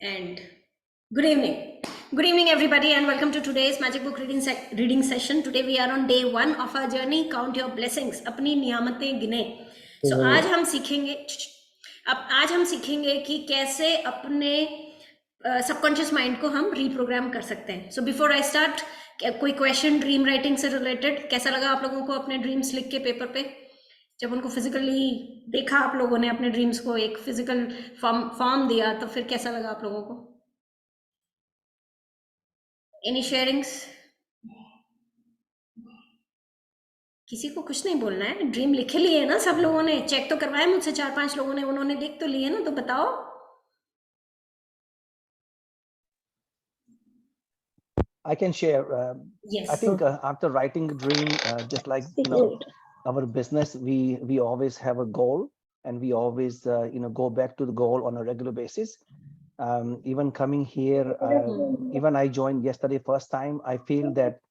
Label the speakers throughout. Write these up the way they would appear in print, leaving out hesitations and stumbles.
Speaker 1: And good evening. Good evening, everybody, and welcome to today's Magic Book reading session. Today we are on day 1 of our journey. Count your blessings. अपनी नियामतें गिने. So आज हम सीखेंगे कि कैसे अपने सबकॉन्शियस माइंड को हम रीप्रोग्राम कर सकते हैं. So before I start, कोई क्वेश्चन ड्रीम राइटिंग से रिलेटेड? कैसा लगा आप लोगों को अपने ड्रीम्स लिख के पेपर पे? जब उनको फिजिकली देखा आप लोगों ने, अपने ड्रीम्स को एक फिजिकल फॉर्म दिया, तो फिर कैसा लगा आप लोगों को? Any sharings? किसी को कुछ नहीं बोलना है. ड्रीम लिखे लिए ना सब लोगों ने? चेक तो करवाए मुझसे 4-5 लोगों ने, उन्होंने देख तो लिए ना, तो बताओ.
Speaker 2: I can share.
Speaker 1: Yes.
Speaker 2: I think after writing a dream, just like our business, we always have a goal, and we always go back to the goal on a regular basis. Even coming here, even I joined yesterday first time. I feel that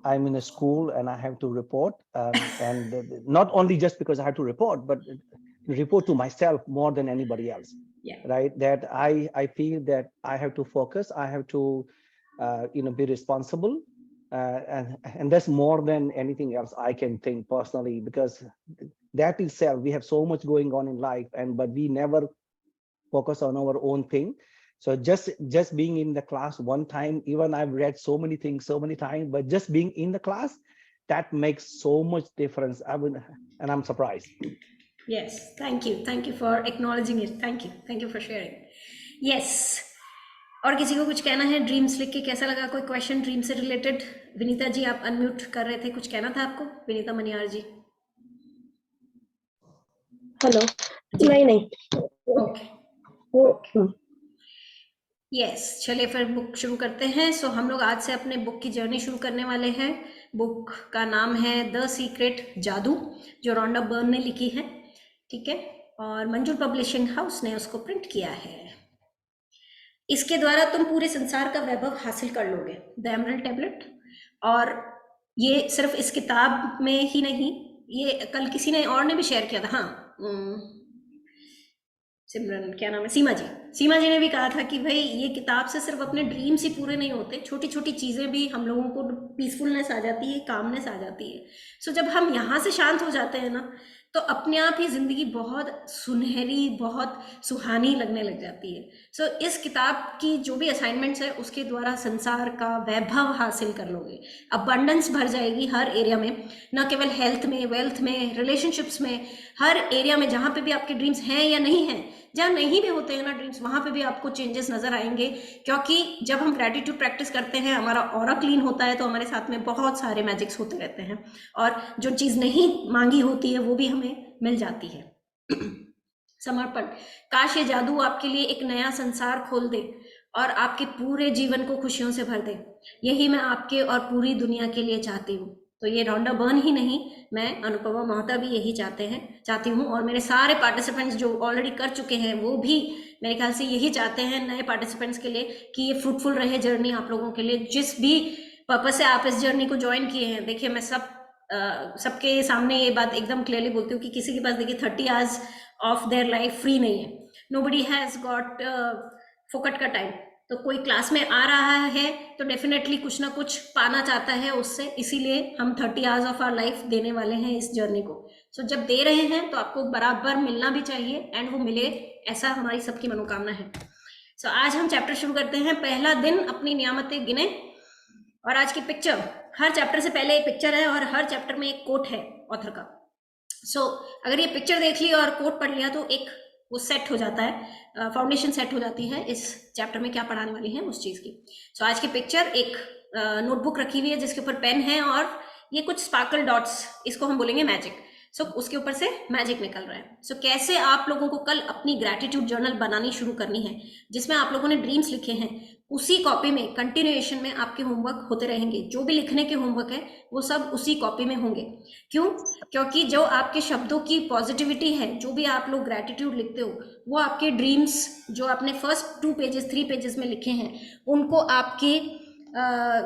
Speaker 2: I'm in a school and I have to report, and not only just because I have to report, but report to myself more than anybody else.
Speaker 1: Yeah.
Speaker 2: Right? That I feel that I have to focus. I have to be responsible, and that's more than anything else I can think personally, because that itself, we have so much going on in life, but we never focus on our own thing. So just being in the class one time, even I've read so many things so many times, but just being in the class, that makes so much difference. And I'm surprised.
Speaker 1: Yes, thank you for acknowledging it. Thank you for sharing. Yes. और किसी को कुछ कहना है? Dreams लिख के कैसा लगा? कोई क्वेश्चन ड्रीम से रिलेटेड? विनीता जी, आप अनम्यूट कर रहे थे, कुछ कहना था आपको? विनीता मनियार जी.
Speaker 3: हेलो. नहीं.
Speaker 1: ओके. यस, चलिए फिर बुक शुरू करते हैं. सो हम लोग आज से अपने बुक की जर्नी शुरू करने वाले हैं. बुक का नाम है द सीक्रेट जादू, जो रोंडा बर्न ने लिखी है. ठीक है. और मंजूर पब्लिशिंग हाउस ने उसको प्रिंट किया है. इसके द्वारा तुम पूरे संसार का वैभव हासिल कर लोगे. The emerald tablet. और ये सिर्फ इस किताब में ही नहीं, ये कल किसी ने और ने भी शेयर किया था. हाँ, सिमरन, क्या नाम है, सीमा जी ने भी कहा था कि भाई ये किताब से सिर्फ अपने ड्रीम्स ही पूरे नहीं होते, छोटी छोटी चीज़ें भी हम लोगों को पीसफुलनेस आ जाती है, कामनेस आ जाती है. सो जब हम यहाँ से शांत हो जाते हैं ना, तो अपने आप ही ज़िंदगी बहुत सुनहरी, बहुत सुहानी लगने लग जाती है. सो इस किताब की जो भी असाइनमेंट्स है, उसके द्वारा संसार का वैभव हासिल कर लोगे. अबंडेंस भर जाएगी हर एरिया में, न केवल हेल्थ में, वेल्थ में, रिलेशनशिप्स में, हर एरिया में. जहाँ पे भी आपके ड्रीम्स हैं या नहीं हैं, जहाँ नहीं भी होते हैं ना ड्रीम्स, वहाँ पे भी आपको चेंजेस नजर आएंगे. क्योंकि जब हम ग्रेटिट्यूड प्रैक्टिस करते हैं, हमारा ऑरा क्लीन होता है, तो हमारे साथ में बहुत सारे मैजिक्स होते रहते हैं, और जो चीज़ नहीं मांगी होती है वो भी हमें मिल जाती है. समर्पण. काश ये जादू आपके लिए एक नया संसार खोल दे और आपके पूरे जीवन को खुशियों से भर दे. यही मैं आपके और पूरी दुनिया के लिए चाहती हूँ. तो ये रोंडा बर्न ही नहीं, मैं अनुपमा मोहता भी यही चाहती हूँ. और मेरे सारे पार्टिसिपेंट्स जो ऑलरेडी कर चुके हैं, वो भी मेरे ख्याल से यही चाहते हैं नए पार्टिसिपेंट्स के लिए, कि ये फ्रूटफुल रहे जर्नी आप लोगों के लिए. जिस भी पर्पज से आप इस जर्नी को ज्वाइन किए हैं, देखिए मैं सबके सामने ये बात एकदम क्लियरली बोलती हूँ कि किसी के पास देखिए 30 hours of their life free नहीं है. नोबडी हैज़ गॉट फोकट का टाइम. तो कोई क्लास में आ रहा है तो डेफिनेटली कुछ ना कुछ पाना चाहता है उससे, इसीलिए हम 30 आवर्स ऑफ आवर लाइफ देने वाले हैं इस जर्नी को. सो जब दे रहे हैं तो आपको बराबर मिलना भी चाहिए, एंड वो मिले, ऐसा हमारी सबकी मनोकामना है. सो आज हम चैप्टर शुरू करते हैं. पहला दिन, अपनी नियामतें गिने. और आज की पिक्चर, हर चैप्टर से पहले एक पिक्चर है और हर चैप्टर में एक कोट है ऑथर का. सो अगर ये पिक्चर देख ली और कोट पढ़ लिया, तो एक वो सेट हो जाता है, फाउंडेशन सेट हो जाती है इस चैप्टर में क्या पढ़ाने वाली है उस चीज़ की. सो आज की पिक्चर, एक नोटबुक रखी हुई है जिसके ऊपर पेन है, और ये कुछ स्पार्कल डॉट्स, इसको हम बोलेंगे मैजिक. सो उसके ऊपर से मैजिक निकल रहा है. सो कैसे आप लोगों को कल अपनी ग्रैटिट्यूड जर्नल बनानी शुरू करनी है, जिसमें आप लोगों ने ड्रीम्स लिखे हैं, उसी कॉपी में कंटिन्यूएशन में आपके होमवर्क होते रहेंगे. जो भी लिखने के होमवर्क है वो सब उसी कॉपी में होंगे. क्यों? क्योंकि जो आपके शब्दों की पॉजिटिविटी है, जो भी आप लोग ग्रैटिट्यूड लिखते हो, वो आपके ड्रीम्स जो आपने फर्स्ट 2 पेजेस 3 पेजेस में लिखे हैं, उनको आपके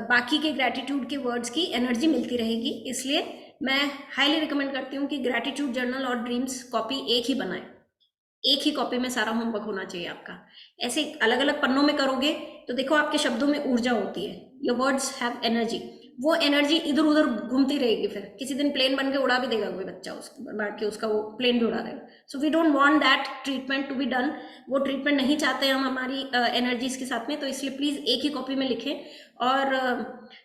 Speaker 1: बाकी के ग्रैटिट्यूड के वर्ड्स की एनर्जी मिलती रहेगी. इसलिए मैं हाईली रिकमेंड करती हूँ कि ग्रैटिट्यूड जर्नल और ड्रीम्स कॉपी एक ही बनाएं. एक ही कॉपी में सारा होमवर्क होना चाहिए आपका। ऐसे अलग अलग पन्नों में करोगे तो देखो आपके शब्दों में ऊर्जा होती है, योर वर्ड्स हैव एनर्जी, वो एनर्जी इधर उधर घूमती रहेगी, फिर किसी दिन प्लेन बन के उड़ा भी देगा कोई बच्चा, उसको बैठ के उसका वो प्लेन भी उड़ा देगा। So we don't want that treatment to be done, वो ट्रीटमेंट नहीं चाहते हम हमारी एनर्जीज के साथ में। तो इसलिए प्लीज़ एक ही कॉपी में लिखें, और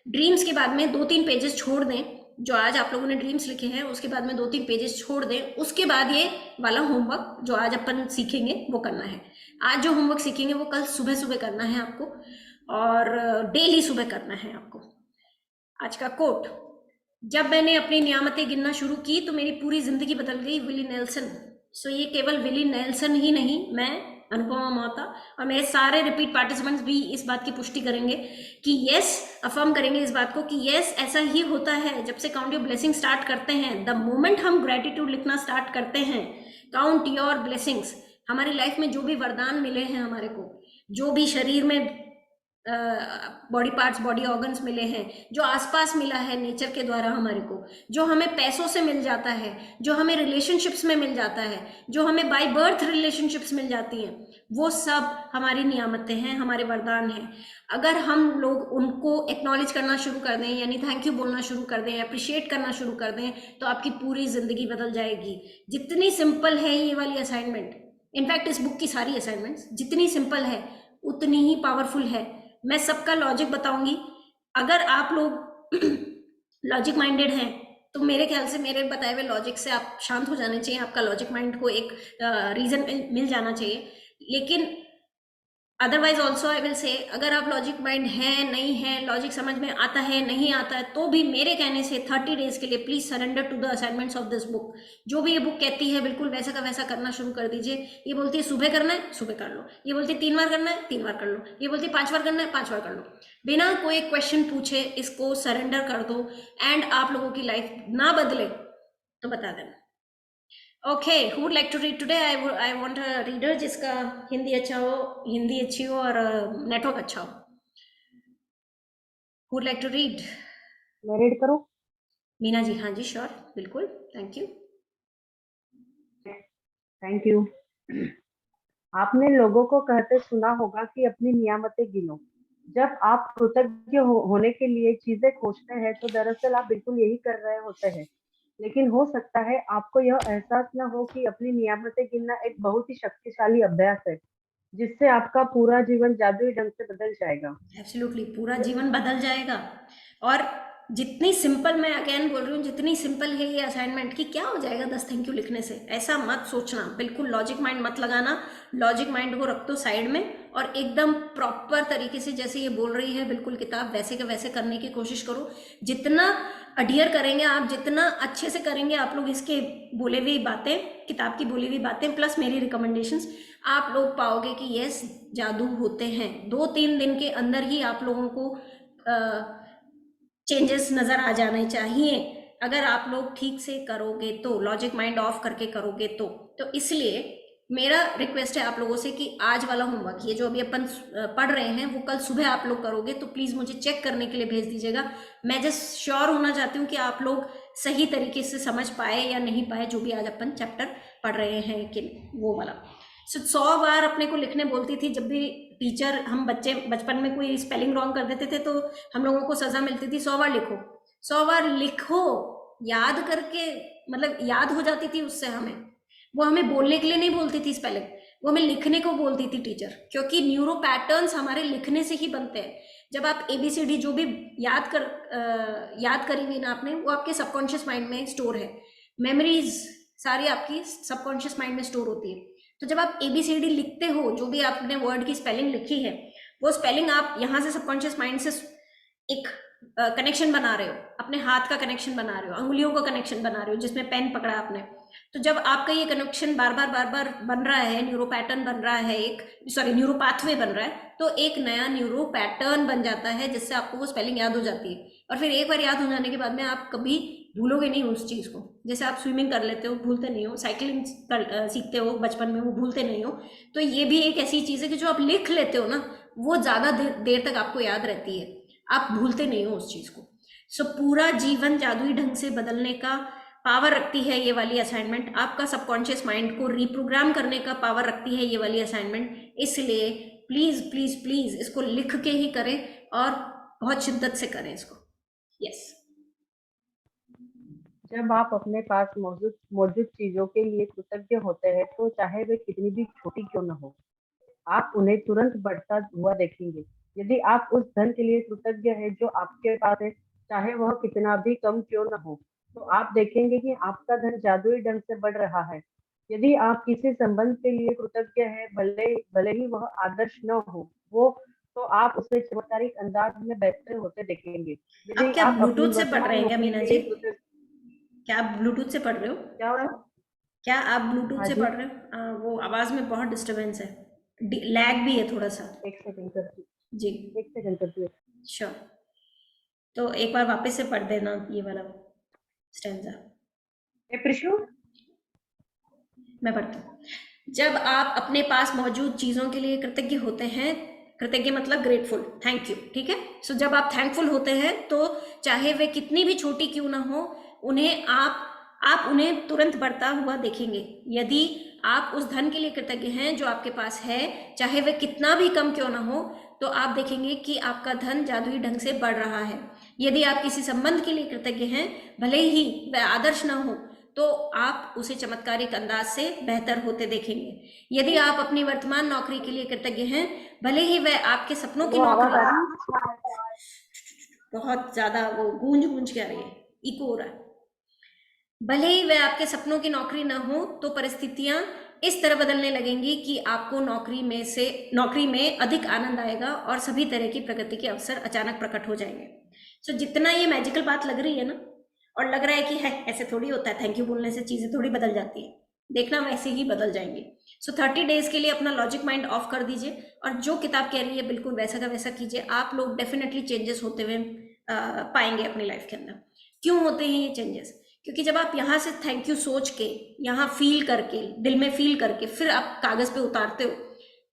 Speaker 1: ड्रीम्स के बाद में 2-3 पेजेस छोड़ दें। जो आज आप लोगों ने ड्रीम्स लिखे हैं उसके बाद में 2-3 पेजेस छोड़ दें, उसके बाद ये वाला होमवर्क जो आज अपन सीखेंगे वो करना है। आज जो होमवर्क सीखेंगे वो कल सुबह सुबह करना है आपको, और डेली सुबह करना है आपको। आज का कोट, जब मैंने अपनी नियामतें गिनना शुरू की तो मेरी पूरी जिंदगी बदल गई, विली नेल्सन। सो ये केवल विली नेल्सन ही नहीं, मैं अनुपमा मोहता और मेरे सारे रिपीट पार्टिसिपेंट्स भी इस बात की पुष्टि करेंगे कि यस, अफर्म करेंगे इस बात को कि यस, ऐसा ही होता है। जब से काउंट योर ब्लेसिंग स्टार्ट करते हैं, द मोमेंट हम ग्रेटिट्यूड लिखना स्टार्ट करते हैं, काउंट योर ब्लेसिंग्स, हमारी लाइफ में जो भी वरदान मिले हैं हमारे को, जो भी शरीर में बॉडी पार्ट्स, बॉडी ऑर्गन्स मिले हैं, जो आसपास मिला है नेचर के द्वारा हमारे को, जो हमें पैसों से मिल जाता है, जो हमें रिलेशनशिप्स में मिल जाता है, जो हमें बाय बर्थ रिलेशनशिप्स मिल जाती हैं, वो सब हमारी नियामतें हैं, हमारे वरदान हैं। अगर हम लोग उनको एक्नॉलेज करना शुरू कर दें, यानी थैंक यू बोलना शुरू कर दें, अप्रिशिएट करना शुरू कर दें, तो आपकी पूरी जिंदगी बदल जाएगी। जितनी सिंपल है ये वाली असाइनमेंट, इनफैक्ट इस बुक की सारी असाइनमेंट्स जितनी सिंपल है उतनी ही पावरफुल है। मैं सबका लॉजिक बताऊंगी। अगर आप लोग लॉजिक माइंडेड हैं तो मेरे ख्याल से मेरे बताए हुए लॉजिक से आप शांत हो जाने चाहिए, आपका लॉजिक माइंड को एक रीजन मिल जाना चाहिए। लेकिन otherwise also I will say, अगर आप लॉजिक माइंड है नहीं है, लॉजिक समझ में आता है नहीं आता है, तो भी मेरे कहने से 30 डेज के लिए please surrender to the assignments of this book. जो भी ये बुक कहती है बिल्कुल वैसा का वैसा करना शुरू कर दीजिए। ये बोलती है सुबह करना है, सुबह कर लो। ये बोलती है 3 बार करना है, 3 बार कर लो। ये बोलती है 5 बार करना है, 5 बार कर लो। बिना कोई क्वेश्चन पूछे इसको सरेंडर कर दो, एंड आप लोगों की लाइफ ना बदले तो बता देना। Okay, who would like to read today? I want a reader जिसका हिंदी अच्छा हो, हिंदी अच्छी हो और नेटवर्क अच्छा हो। Who would like to read?
Speaker 3: मैं रीड करूं?
Speaker 1: मीना जी, हाँ जी, श्योर, बिल्कुल, थैंक यू।
Speaker 3: Thank you. आपने लोगों को कहते सुना होगा कि अपनी नियामतें गिनो। जब आप कृतज्ञ होने के लिए चीजें खोजते हैं तो दरअसल आप बिल्कुल यही कर रहे होते हैं। लेकिन हो सकता है आपको यह एहसास न हो कि अपनी नियामतें गिनना एक बहुत ही शक्तिशाली अभ्यास है, जिससे आपका पूरा जीवन जादुई ढंग से बदल जाएगा।
Speaker 1: एब्सोल्युटली, पूरा जीवन बदल जाएगा। और जितनी सिंपल, मैं अगेन बोल रही हूँ, जितनी सिंपल है ये असाइनमेंट कि क्या हो जाएगा 10 थैंक यू लिखने से, ऐसा मत सोचना, बिल्कुल लॉजिक माइंड मत लगाना। लॉजिक माइंड को रख दो साइड में और एकदम प्रॉपर तरीके से जैसे ये बोल रही है बिल्कुल किताब वैसे के वैसे करने की कोशिश करो। जितना अडियर करेंगे आप, जितना अच्छे से करेंगे आप लोग इसके बोले हुई बातें, किताब की बोली हुई बातें प्लस मेरी रिकमेंडेशंस, आप लोग पाओगे कि यस, जादू होते हैं। 2-3 दिन के अंदर ही आप लोगों को चेंजेस नज़र आ जाने चाहिए, अगर आप लोग ठीक से करोगे तो, लॉजिक माइंड ऑफ करके करोगे तो इसलिए मेरा रिक्वेस्ट है आप लोगों से कि आज वाला होमवर्क, ये जो अभी अपन पढ़ रहे हैं, वो कल सुबह आप लोग करोगे तो प्लीज़ मुझे चेक करने के लिए भेज दीजिएगा। मैं जस्ट श्योर होना चाहती हूँ कि आप लोग सही तरीके से समझ पाए या नहीं पाए जो भी आज अपन चैप्टर पढ़ रहे हैं, कि वो वाला। 100 बार अपने को लिखने बोलती थी जब भी टीचर, हम बच्चे बचपन में कोई स्पेलिंग रॉन्ग कर देते थे तो हम लोगों को सजा मिलती थी, 100 बार लिखो, 100 बार लिखो, याद करके, मतलब याद हो जाती थी उससे हमें। वो हमें बोलने के लिए नहीं बोलती थी स्पेलिंग, वो हमें लिखने को बोलती थी टीचर, क्योंकि न्यूरो पैटर्न्स हमारे लिखने से ही बनते हैं। जब आप ABCD जो भी याद करी हुई ना आपने, वो आपके सबकॉन्शियस माइंड में स्टोर है। मेमोरीज सारी आपकी सबकॉन्शियस माइंड में स्टोर होती है। तो जब आप ABCD लिखते हो, जो भी आपने वर्ड की स्पेलिंग लिखी है, वो स्पेलिंग आप यहाँ से सबकॉन्शियस माइंड से एक कनेक्शन बना रहे हो, अपने हाथ का कनेक्शन बना रहे हो, अंगुलियों का कनेक्शन बना रहे हो जिसमें पेन पकड़ा आपने। तो जब आपका ये कनेक्शन बार बार बन रहा है, न्यूरो पैटर्न बन रहा है, न्यूरो पाथवे बन रहा है, तो एक नया न्यूरो पैटर्न बन जाता है जिससे आपको वो स्पेलिंग याद हो जाती है। और फिर एक बार याद हो जाने के बाद में आप कभी भूलोगे नहीं उस चीज़ को। जैसे आप स्विमिंग कर लेते हो, भूलते नहीं हो, साइकिलिंग सीखते हो बचपन में, वो भूलते नहीं हो। तो ये भी एक ऐसी चीज़ है कि जो आप लिख लेते हो ना, वो ज़्यादा देर तक आपको याद रहती है, आप भूलते नहीं हो उस चीज़ को। सो पूरा जीवन जादुई ढंग से बदलने का पावर रखती है ये वाली असाइनमेंट, आपका सबकॉन्शियस माइंड को रिप्रोग्राम करने का पावर रखती है ये वाली असाइनमेंट। इसलिए प्लीज प्लीज प्लीज इसको लिख के ही करें और बहुत शिद्दत से करें इसको। यस।
Speaker 3: जब आप अपने पास मौजूद मौजूद चीजों के लिए कृतज्ञ होते हैं तो चाहे वे कितनी भी छोटी क्यों न हो, आप उन्हें तुरंत बढ़ता हुआ देखेंगे। यदि आप उस धन के लिए कृतज्ञ हैं जो आपके पास है, चाहे वह कितना भी कम क्यों न हो, तो आप देखेंगे कि आपका धन जादुई ढंग से बढ़ रहा है। यदि आप किसी संबंध के लिए कृतज्ञ हैं, भले भले ही वह आदर्श न हो, वो तो आप उसे चमत्कारिक अंदाज में बेहतर होते देखेंगे।
Speaker 1: आप
Speaker 3: यदि
Speaker 1: क्या
Speaker 3: आप अपनी
Speaker 1: ब्लूटूथ से पढ़
Speaker 3: वर्तमान
Speaker 1: रहे हैं क्या
Speaker 3: नौकरी
Speaker 1: मीना
Speaker 3: के
Speaker 1: जी?
Speaker 3: लिए कृतज्ञ,
Speaker 1: क्या आप ब्लूटूथ से पढ़ रहे हो?
Speaker 3: क्या हो रहा है?
Speaker 1: क्या आप ब्लूटूथ
Speaker 3: हाँ
Speaker 1: से
Speaker 3: जी,
Speaker 1: पढ़ रहे हो? वो आवाज में बहुत डिस्टरबेंस है, लैग भी है थोड़ा सा।
Speaker 3: एक सेकंड करती
Speaker 1: जी,
Speaker 3: एक सेकंड करती हूँ।
Speaker 1: श्योर। तो एक बार वापस से पढ़ देना ये वाला स्टैंजा।
Speaker 3: ए प्रिशु,
Speaker 1: मैं पढ़ती हूँ। जब आप अपने पास मौजूद चीज़ों के लिए कृतज्ञ होते हैं, कृतज्ञ मतलब ग्रेटफुल, थैंक यू, ठीक है। सो जब आप थैंकफुल होते हैं तो चाहे वे कितनी भी छोटी क्यों ना हो, उन्हें आप उन्हें तुरंत बढ़ता हुआ देखेंगे। यदि आप उस धन के लिए कृतज्ञ हैं जो आपके पास है, चाहे वे कितना भी कम क्यों ना हो, तो आप देखेंगे कि आपका धन जादुई ढंग से बढ़ रहा है। यदि आप किसी संबंध के लिए कृतज्ञ हैं, भले ही वह आदर्श ना हो, तो आप उसे चमत्कारिक अंदाज से बेहतर होते देखेंगे। यदि आप अपनी वर्तमान नौकरी के लिए कृतज्ञ हैं, भले ही वह आपके सपनों की
Speaker 3: वो आवाज आ
Speaker 1: नौकरी,
Speaker 3: रही है?
Speaker 1: बहुत ज्यादा वो गूंज गूंज के आ रही है, इको हो रहा है। भले ही वह आपके सपनों की नौकरी ना हो, तो परिस्थितियां इस तरह बदलने लगेंगी कि आपको नौकरी में अधिक आनंद आएगा और सभी तरह की प्रगति के अवसर अचानक प्रकट हो जाएंगे। सो जितना ये मैजिकल बात लग रही है ना, और लग रहा है कि है ऐसे थोड़ी होता है, थैंक यू बोलने से चीजें थोड़ी बदल जाती है, देखना वैसे ही बदल जाएंगे। सो 30 डेज के लिए अपना लॉजिक माइंड ऑफ कर दीजिए और जो किताब कह रही है बिल्कुल वैसा का वैसा कीजिए। आप लोग डेफिनेटली चेंजेस होते हुए पाएंगे अपनी लाइफ के अंदर। क्यों होते हैं ये चेंजेस? क्योंकि जब आप यहाँ से थैंक यू सोच के, यहाँ फील करके, दिल में फील करके फिर आप कागज पे उतारते हो,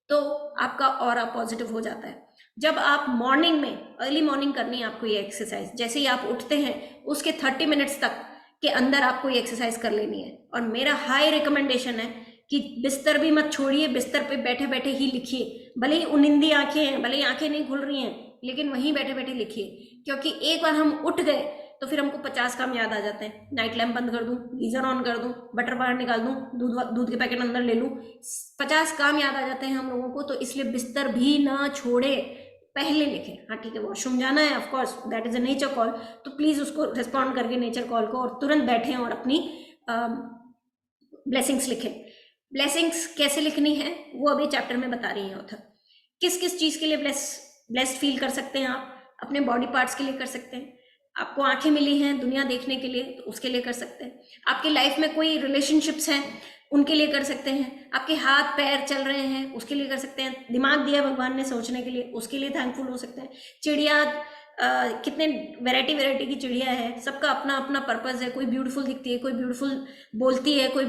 Speaker 1: तो आपका ऑरा पॉजिटिव हो जाता है। जब आप मॉर्निंग में, अर्ली मॉर्निंग करनी है आपको ये एक्सरसाइज, जैसे ही आप उठते हैं उसके 30 मिनट्स तक के अंदर आपको ये एक्सरसाइज कर लेनी है। और मेरा हाई रिकमेंडेशन है कि बिस्तर भी मत छोड़िए, बिस्तर पे बैठे बैठे ही लिखिए। भले ही उनिंदी आंखें हैं, भले ही आंखें नहीं खुल रही हैं, लेकिन वहीं बैठे बैठे लिखिए। क्योंकि एक बार हम उठ गए तो फिर हमको 50 काम याद आ जाते हैं। नाइट लैम्प बंद कर दूं, गीजर ऑन कर दूं, बटर बाहर निकाल दूं, दूध के पैकेट अंदर ले लूं, 50 काम याद आ जाते हैं हम लोगों को। तो इसलिए बिस्तर भी ना छोड़े, पहले लिखें। हाँ ठीक है, वॉशरूम जाना है, of course that is a nature call, तो प्लीज उसको रिस्पॉन्ड करके नेचर कॉल को और तुरंत बैठें और अपनी ब्लेसिंग्स लिखें। ब्लेसिंग्स कैसे लिखनी है वो अभी चैप्टर में बता रही है ऑथर। किस किस चीज के लिए ब्लेस्ड फील कर सकते हैं आप? अपने बॉडी पार्ट्स के लिए कर सकते हैं। आपको आंखें मिली हैं दुनिया देखने के लिए, तो उसके लिए कर सकते हैं। आपकी लाइफ में कोई रिलेशनशिप्स हैं, उनके लिए कर सकते हैं। आपके हाथ पैर चल रहे हैं, उसके लिए कर सकते हैं। दिमाग दिया भगवान ने सोचने के लिए, उसके लिए थैंकफुल हो सकते हैं। चिड़िया, कितने वैरायटी की चिड़िया है, सबका अपना अपना पर्पस है। कोई ब्यूटीफुल दिखती है, कोई ब्यूटीफुल बोलती है, कोई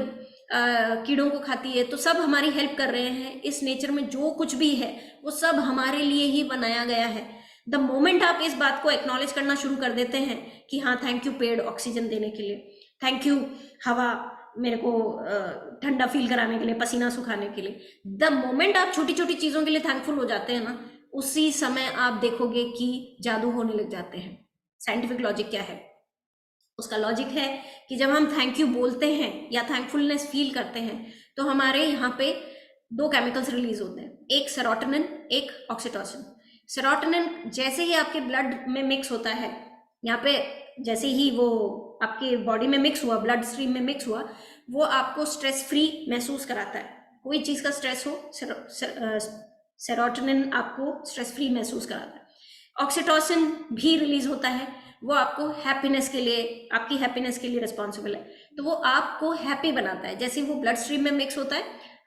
Speaker 1: कीड़ों को खाती है, तो सब हमारी हेल्प कर रहे हैं। इस नेचर में जो कुछ भी है वो सब हमारे लिए ही बनाया गया है। द मोमेंट आप इस बात को एक्नॉलेज करना शुरू कर देते हैं कि हाँ थैंक यू पेड़ ऑक्सीजन देने के लिए, थैंक यू हवा मेरे को ठंडा फील कराने के लिए, पसीना सुखाने के लिए, द मोमेंट आप छोटी छोटी चीज़ों के लिए थैंकफुल हो जाते हैं ना, उसी समय आप देखोगे कि जादू होने लग जाते हैं। साइंटिफिक लॉजिक क्या है? उसका लॉजिक है कि जब हम थैंक यू बोलते हैं या थैंकफुलनेस फील करते हैं तो हमारे यहाँ पे दो केमिकल्स रिलीज होते हैं, एक सेरोटोनिन, एक ऑक्सीटोसिन। सेरोटोनिन जैसे ही आपके ब्लड में मिक्स होता है, यहाँ पे जैसे ही वो आपके बॉडी में मिक्स हुआ, ब्लड स्ट्रीम में मिक्स हुआ, वो आपको स्ट्रेस फ्री महसूस कराता है। कोई चीज़ का स्ट्रेस हो, सेरोटोनिन आपको स्ट्रेस फ्री महसूस कराता है। ऑक्सीटोसिन भी रिलीज होता है, वो आपको हैप्पीनेस के लिए, आपकी हैप्पीनेस के लिए रिस्पॉन्सिबल है। तो वो आपको हैप्पी बनाता है। जैसे वो ब्लड स्ट्रीम में मिक्स होता है,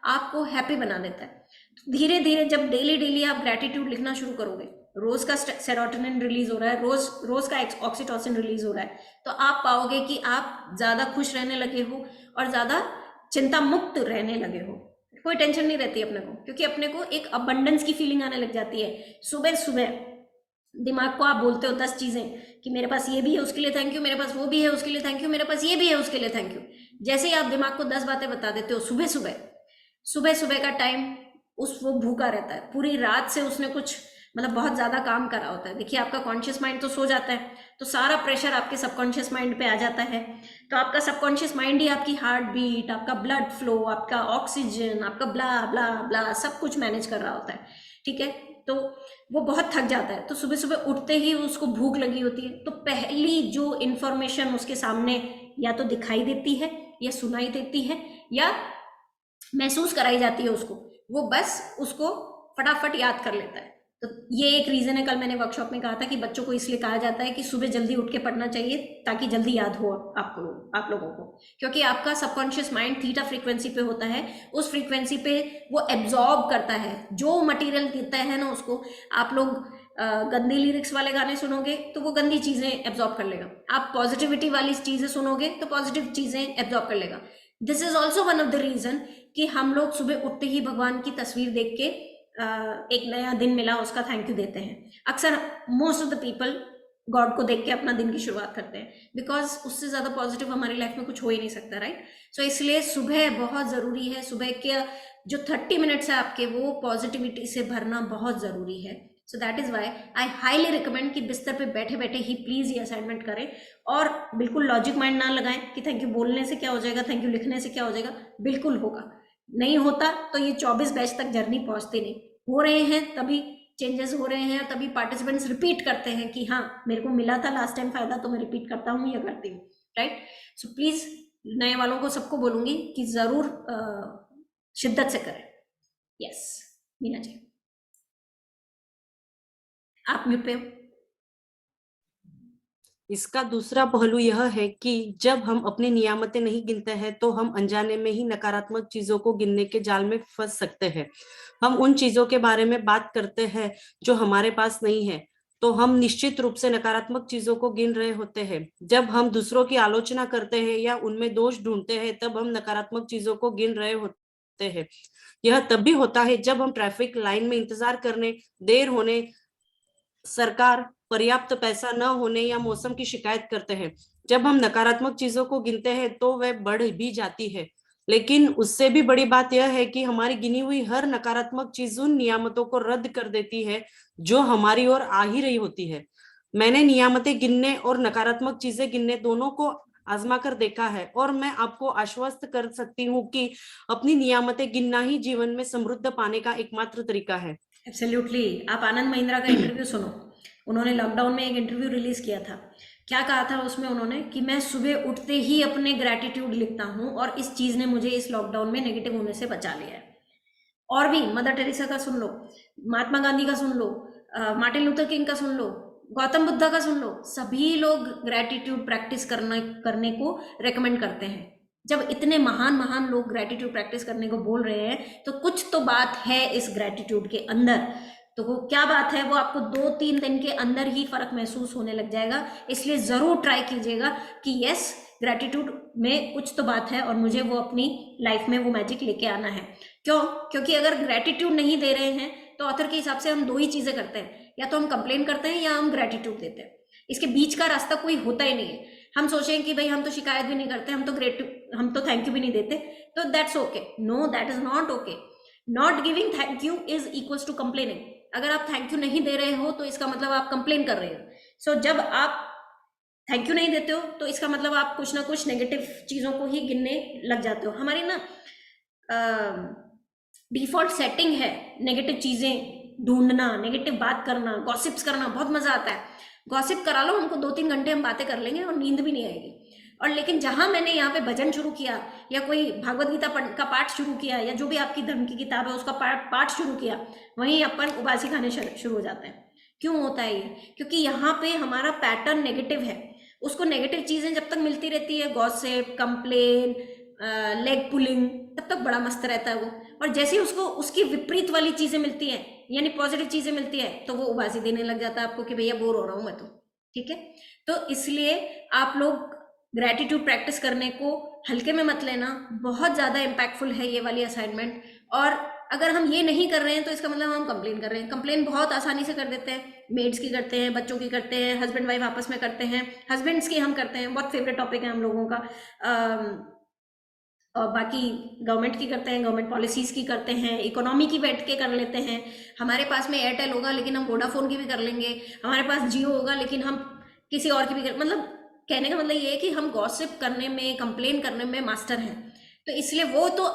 Speaker 1: आपको हैप्पी बना देता है। तो धीरे धीरे जब डेली आप ग्रैटिट्यूड लिखना शुरू करोगे, रोज का सेरोटोनिन रिलीज हो रहा है, रोज का ऑक्सीटोसिन रिलीज हो रहा है, तो आप पाओगे कि आप ज्यादा खुश रहने लगे हो और ज्यादा चिंता मुक्त रहने लगे हो। कोई टेंशन नहीं रहती अपने को, क्योंकि अपने को एक अबंडेंस की फीलिंग आने लग जाती है। सुबह सुबह दिमाग को आप बोलते हो 10 चीजें कि मेरे पास ये भी है उसके लिए थैंक यू, मेरे पास वो भी है उसके लिए थैंक यू, मेरे पास ये भी है उसके लिए थैंक यू। जैसे ही आप दिमाग को 10 बातें बता देते हो सुबह सुबह, सुबह सुबह का टाइम वो भूखा रहता है, पूरी रात से उसने कुछ मतलब बहुत ज्यादा काम करा होता है। देखिए आपका कॉन्शियस माइंड तो सो जाता है, तो सारा प्रेशर आपके सबकॉन्शियस माइंड पे आ जाता है। तो आपका सबकॉन्शियस माइंड ही आपकी हार्ट बीट, आपका ब्लड फ्लो, आपका ऑक्सीजन, आपका ब्ला ब्ला ब्ला सब कुछ मैनेज कर रहा होता है, ठीक है। तो वो बहुत थक जाता है, तो सुबह सुबह उठते ही उसको भूख लगी होती है, तो पहली जो इंफॉर्मेशन उसके सामने या तो दिखाई देती है या सुनाई देती है या महसूस कराई जाती है उसको, वो बस उसको फटाफट याद कर लेता है। तो ये एक रीजन है, कल मैंने वर्कशॉप में कहा था कि बच्चों को इसलिए कहा जाता है कि सुबह जल्दी उठ के पढ़ना चाहिए ताकि जल्दी याद हो आप लोगों को, क्योंकि आपका सबकॉन्शियस माइंड थीटा फ्रीक्वेंसी पे होता है, उस फ्रीक्वेंसी पे वो एब्जॉर्ब करता है जो मटेरियल देता है ना उसको। आप लोग गंदे लिरिक्स वाले गाने सुनोगे तो वो गंदी चीजें एब्जॉर्ब कर लेगा, आप पॉजिटिविटी वाली चीजें सुनोगे तो पॉजिटिव चीजें एब्जॉर्ब कर लेगा। This is also one of the reason कि हम लोग सुबह उठते ही भगवान की तस्वीर देख के एक नया दिन मिला उसका थैंक यू देते हैं। अक्सर most of the people God को देख के अपना दिन की शुरुआत करते हैं, बिकॉज उससे ज्यादा पॉजिटिव हमारी लाइफ में कुछ हो ही नहीं सकता, राइट। सो इसलिए सुबह बहुत जरूरी है, सुबह के जो 30 मिनट्स है आपके वो पॉजिटिविटी से भरना बहुत जरूरी है। So that is why I highly recommend कि बिस्तर पे बैठे बैठे ही प्लीज ये असाइनमेंट करें, और बिल्कुल लॉजिक माइंड ना लगाएं कि थैंक यू बोलने से क्या हो जाएगा, थैंक यू लिखने से क्या हो जाएगा। बिल्कुल होगा, नहीं होता तो ये 24 बैच तक जर्नी पहुंचती नहीं। हो रहे हैं तभी चेंजेस हो रहे हैं, तभी पार्टिसिपेंट्स रिपीट करते हैं कि हाँ मेरे को मिला था लास्ट टाइम फायदा तो मैं रिपीट करता हूँ या करती हूँ, राइट। सो प्लीज नए वालों को सबको बोलूंगी कि जरूर शिद्दत से करें। यस मीना जी आप म्यूट पे हो।
Speaker 4: इसका दूसरा पहलू यह है कि जब हम अपनी नियामतें नहीं गिनते हैं तो हम अनजाने में ही नकारात्मक चीजों को गिनने के जाल में फंस सकते हैं। हम उन चीजों के बारे में बात करते हैं जो हमारे पास नहीं है, तो हम निश्चित रूप से नकारात्मक चीजों को गिन रहे होते हैं। जब हम दूसरों की आलोचना करते हैं या उनमें दोष ढूंढते हैं तब हम नकारात्मक चीजों को गिन रहे होते हैं। यह तब भी होता है जब हम ट्रैफिक लाइन में इंतजार करने, देर होने, सरकार पर्याप्त पैसा न होने या मौसम की शिकायत करते हैं। जब हम नकारात्मक चीजों को गिनते हैं तो वह बढ़ भी जाती है, लेकिन उससे भी बड़ी बात यह है कि हमारी गिनी हुई हर नकारात्मक चीज उन नियामतों को रद्द कर देती है जो हमारी ओर आ ही रही होती है। मैंने नियामतें गिनने और नकारात्मक चीजें गिनने दोनों को आजमा कर देखा है, और मैं आपको आश्वस्त कर सकती हूँ कि अपनी नियामतें गिनना ही जीवन में समृद्ध पाने का एकमात्र तरीका है।
Speaker 1: एब्सोल्युटली। आप आनंद महिंद्रा का इंटरव्यू सुनो, उन्होंने लॉकडाउन में एक इंटरव्यू रिलीज किया था। क्या कहा था उसमें उन्होंने कि मैं सुबह उठते ही अपने ग्रैटिट्यूड लिखता हूँ और इस चीज ने मुझे इस लॉकडाउन में नेगेटिव होने से बचा लिया है। और भी मदर टेरेसा का सुन लो, महात्मा गांधी का सुन लो, मार्टिन लूथर किंग का सुन लो, गौतम बुद्धा का सुन लो, सभी लोग ग्रैटिट्यूड प्रैक्टिस करने को रेकमेंड करते हैं। जब इतने महान महान लोग ग्रैटिट्यूड प्रैक्टिस करने को बोल रहे हैं तो कुछ तो बात है इस ग्रैटिट्यूड के अंदर। तो वो क्या बात है वो आपको 2-3 दिन के अंदर ही फर्क महसूस होने लग जाएगा। इसलिए जरूर ट्राई कीजिएगा कि यस ग्रैटिट्यूड में कुछ तो बात है और मुझे वो अपनी लाइफ में वो मैजिक लेके आना है। क्यों? क्योंकि अगर ग्रैटिट्यूड नहीं दे रहे हैं तो ऑथर के हिसाब से हम 2 ही चीजें करते हैं, या तो हम कंप्लेन करते हैं या हम ग्रैटिट्यूड देते हैं। इसके बीच का रास्ता कोई होता ही नहीं है। हम सोचें कि भाई हम तो शिकायत भी नहीं करते, हम तो थैंक यू भी नहीं देते, तो that's okay. No, that is not okay. Not giving thank you is equals to complaining. अगर आप थैंक यू नहीं दे रहे हो तो इसका मतलब आप कंप्लेन कर रहे हो। सो जब आप थैंक यू नहीं देते हो तो इसका मतलब आप कुछ ना कुछ नेगेटिव चीजों को ही गिनने लग जाते हो। हमारी ना डिफॉल्ट सेटिंग है नेगेटिव चीजें ढूंढना, नेगेटिव बात करना, गॉसिप्स करना, बहुत मजा आता है। गॉसिप करा लो उनको, 2-3 घंटे हम बातें कर लेंगे और नींद भी नहीं आएगी। और लेकिन जहां मैंने यहाँ पे भजन शुरू किया या कोई भागवत गीता का पाठ शुरू किया या जो भी आपकी धर्म की किताब है उसका पाठ शुरू किया, वहीं अपन उबासी खाने शुरू हो जाते हैं। क्यों होता है ये? क्योंकि यहाँ पे हमारा पैटर्न नेगेटिव है। उसको नेगेटिव चीजें जब तक मिलती रहती है, गॉसिप, कंप्लेन, लेग पुलिंग, तब तक बड़ा मस्त रहता है वो। और जैसे ही उसको उसकी विपरीत वाली चीजें मिलती हैं यानी पॉजिटिव चीजें मिलती है तो वो उबासी देने लग जाता है आपको कि भैया बोर हो रहा हूं मैं तो। ठीक है, तो इसलिए आप लोग ग्रैटिट्यूड प्रैक्टिस करने को हल्के में मत लेना, बहुत ज्यादा इम्पैक्टफुल है ये वाली असाइनमेंट। और अगर हम ये नहीं कर रहे हैं तो इसका मतलब हम कंप्लेन कर रहे हैं। कंप्लेन बहुत आसानी से कर देते हैं, मेड्स की करते हैं, बच्चों की करते हैं, हस्बैंड वाइफ आपस में करते हैं, हस्बैंड्स की हम करते हैं, बहुत फेवरेट टॉपिक है हम लोगों का। और बाकी गवर्नमेंट की करते हैं, गवर्नमेंट पॉलिसीज़ की करते हैं, इकोनॉमी की बैठ के कर लेते हैं। हमारे पास में एयरटेल होगा लेकिन हम वोडाफोन की भी कर लेंगे, हमारे पास जियो होगा लेकिन हम किसी और की भी कर, मतलब कहने का मतलब ये है कि हम गॉसिप करने में, कंप्लेन करने में मास्टर हैं। तो इसलिए वो तो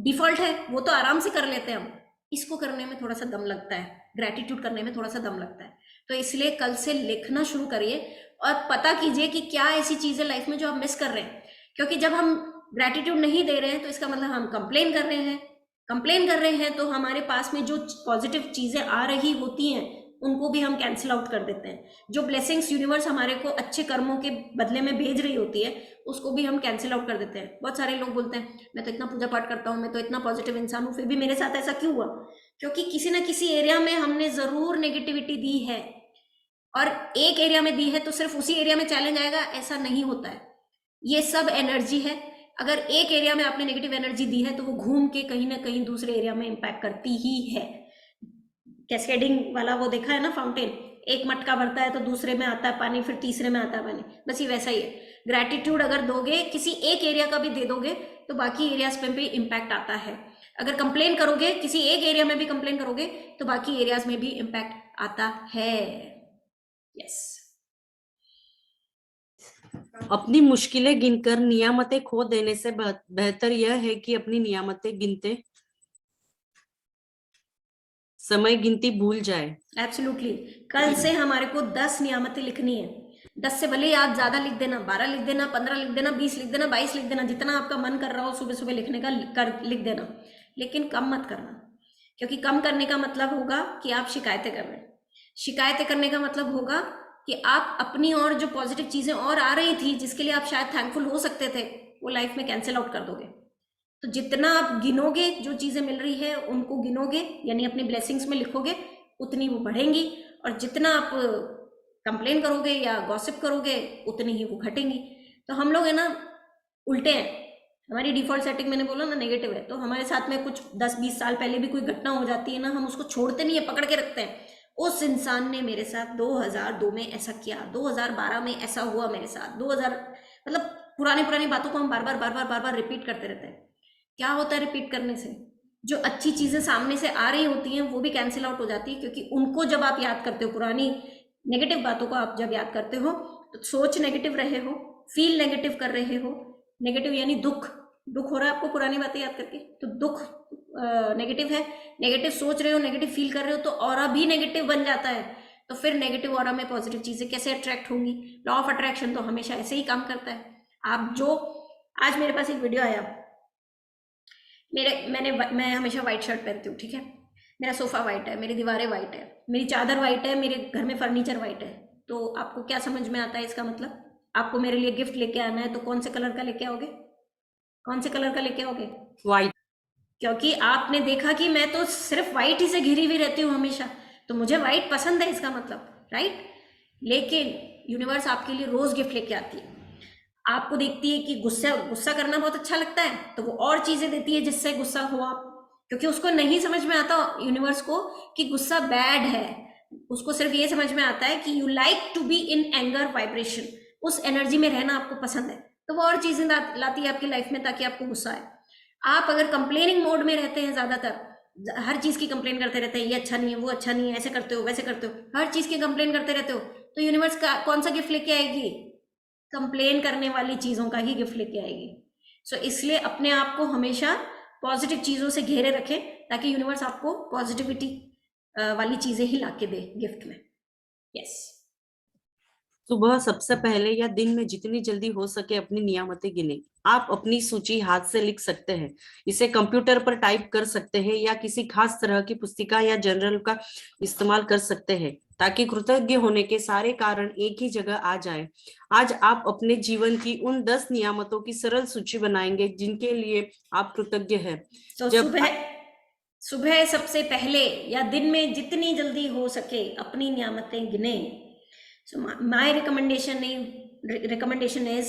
Speaker 1: डिफॉल्ट है, वो तो आराम से कर लेते हैं हम। इसको करने में थोड़ा सा दम लगता है, ग्रैटिट्यूड करने में थोड़ा सा दम लगता है। तो इसलिए कल से लिखना शुरू करिए और पता कीजिए कि क्या ऐसी चीज़ें लाइफ में जो आप मिस कर रहे हैं। क्योंकि जब हम ग्रैटिट्यूड नहीं दे रहे हैं तो इसका मतलब हम कंप्लेन कर रहे हैं। कंप्लेन कर रहे हैं तो हमारे पास में जो पॉजिटिव चीज़ें आ रही होती हैं उनको भी हम कैंसिल आउट कर देते हैं। जो ब्लेसिंग्स यूनिवर्स हमारे को अच्छे कर्मों के बदले में भेज रही होती है उसको भी हम कैंसिल आउट कर देते हैं। बहुत सारे लोग बोलते हैं मैं तो इतना पूजा पाठ करता हूँ, मैं तो इतना पॉजिटिव इंसान हूँ, फिर भी मेरे साथ ऐसा क्यों हुआ? क्योंकि किसी ना किसी एरिया में हमने ज़रूर नेगेटिविटी दी है, और एक एरिया में दी है तो सिर्फ उसी एरिया में चैलेंज आएगा ऐसा नहीं होता है। ये सब एनर्जी है। अगर एक एरिया में आपने नेगेटिव एनर्जी दी है तो वो घूम के कहीं ना कहीं दूसरे एरिया में इम्पैक्ट करती ही है। कैस्केडिंग वाला वो देखा है ना, फाउंटेन, एक मटका भरता है तो दूसरे में आता है पानी, फिर तीसरे में आता है पानी, बस ये वैसा ही है। ग्रैटिट्यूड अगर दोगे, किसी एक एरिया का भी दे दोगे तो बाकी एरियाज पे भी इम्पैक्ट आता है। अगर कंप्लेन करोगे, किसी एक एरिया में भी कंप्लेन करोगे तो बाकी एरियाज में भी इम्पैक्ट आता है। यस।
Speaker 4: अपनी मुश्किलें गिनकर नियामतें खो देने से बेहतर यह है कि अपनी नियामतें गिनते समय गिनती भूल जाए।
Speaker 1: एब्सोल्युटली। कल से हमारे को 10 नियामतें लिखनी है। 10 से भले ही आप ज्यादा लिख देना, 12 लिख देना, 15 लिख देना, 20 लिख देना, 22 लिख देना, जितना आपका मन कर रहा हो सुबह सुबह लिखने का लिख देना, लेकिन कम मत करना। क्योंकि कम करने का मतलब होगा कि आप शिकायतें कर रहे हैं। शिकायतें करने का मतलब होगा कि आप अपनी और जो पॉजिटिव चीजें और आ रही थी जिसके लिए आप शायद थैंकफुल हो सकते थे वो लाइफ में कैंसिल आउट कर दोगे। तो जितना आप गिनोगे, जो चीजें मिल रही है उनको गिनोगे, यानी अपनी ब्लेसिंग्स में लिखोगे, उतनी वो बढ़ेंगी। और जितना आप कंप्लेन करोगे या गॉसिप करोगे उतनी ही वो घटेंगी। तो हम लोग है ना उल्टे हैं। हमारी डिफॉल्ट सेटिंग मैंने बोला ना नेगेटिव है। तो हमारे साथ में कुछ 10-20 साल पहले भी कोई घटना हो जाती है ना, हम उसको छोड़ते नहीं है, पकड़ के रखते हैं। उस इंसान ने मेरे साथ 2002 में ऐसा किया, 2012 में ऐसा हुआ मेरे साथ, 2000, मतलब पुरानी बातों को हम बार बार रिपीट करते रहते हैं। क्या होता है रिपीट करने से? जो अच्छी चीजें सामने से आ रही होती हैं वो भी कैंसिल आउट हो जाती है। क्योंकि उनको जब आप याद करते हो, पुरानी नेगेटिव बातों को आप जब याद करते हो तो सोच नेगेटिव रहे हो, फील नेगेटिव कर रहे हो। नेगेटिव यानी दुख हो रहा है आपको पुरानी बातें याद करके, तो दुख नेगेटिव है। नेगेटिव सोच रहे हो, नेगेटिव फील कर रहे हो तो ऑरा भी नेगेटिव बन जाता है। तो फिर नेगेटिव ऑरा में पॉजिटिव चीजें कैसे अट्रैक्ट होंगी? लॉ ऑफ अट्रैक्शन तो हमेशा ऐसे ही काम करता है। आप जो आज मेरे पास एक वीडियो आया, मैं हमेशा वाइट शर्ट पहनती हूँ, ठीक है। मेरा सोफा वाइट है, मेरी दीवारें वाइट है, मेरी चादर वाइट है, मेरे घर में फर्नीचर वाइट है। तो आपको क्या समझ में आता है इसका मतलब? आपको मेरे लिए गिफ्ट लेके आना है तो कौन से कलर का लेके आओगे? कौन से कलर का लेके आओगे?
Speaker 4: वाइट।
Speaker 1: क्योंकि आपने देखा कि मैं तो सिर्फ वाइट ही से घिरी हुई रहती हूँ हमेशा, तो मुझे वाइट पसंद है इसका मतलब, राइट। लेकिन यूनिवर्स आपके लिए रोज गिफ्ट लेके आती है। आपको देखती है कि गुस्सा करना बहुत अच्छा लगता है तो वो और चीजें देती है जिससे गुस्सा हो आप। क्योंकि उसको नहीं समझ में आता यूनिवर्स को कि गुस्सा बैड है। उसको सिर्फ ये समझ में आता है कि you like to be in anger vibration, उस एनर्जी में रहना आपको पसंद है, तो वो और चीजें लाती है आपकी लाइफ में ताकि आपको गुस्सा आए। आप अगर कंप्लेनिंग मोड में रहते हैं, ज्यादातर हर चीज की कंप्लेन करते रहते हैं, ये अच्छा नहीं है, वो अच्छा नहीं है, ऐसे करते हो, वैसे करते हो, हर चीज की कंप्लेन करते रहते हो, तो यूनिवर्स का कौन सा गिफ्ट लेके आएगी? कंप्लेन करने वाली चीजों का ही गिफ्ट लेके आएगी। सो इसलिए अपने आप को हमेशा पॉजिटिव चीजों से घेरे रखें ताकि यूनिवर्स आपको पॉजिटिविटी वाली चीजें ही लाके दे गिफ्ट में। यस।
Speaker 4: सुबह सबसे पहले या दिन में जितनी जल्दी हो सके अपनी नियामतें गिने। आप अपनी सूची हाथ से लिख सकते हैं, इसे कंप्यूटर पर टाइप कर सकते हैं या किसी खास तरह की पुस्तिका या जर्नल का इस्तेमाल कर सकते हैं ताकि कृतज्ञ होने के सारे कारण एक ही जगह आ जाए। आज आप अपने जीवन की उन 10 नियामतों की सरल सूची बनाएंगे जिनके लिए आप कृतज्ञ हैं।
Speaker 1: तो सुबह सबसे पहले या दिन में जितनी जल्दी हो सके अपनी नियामतें गिने। So my recommendation is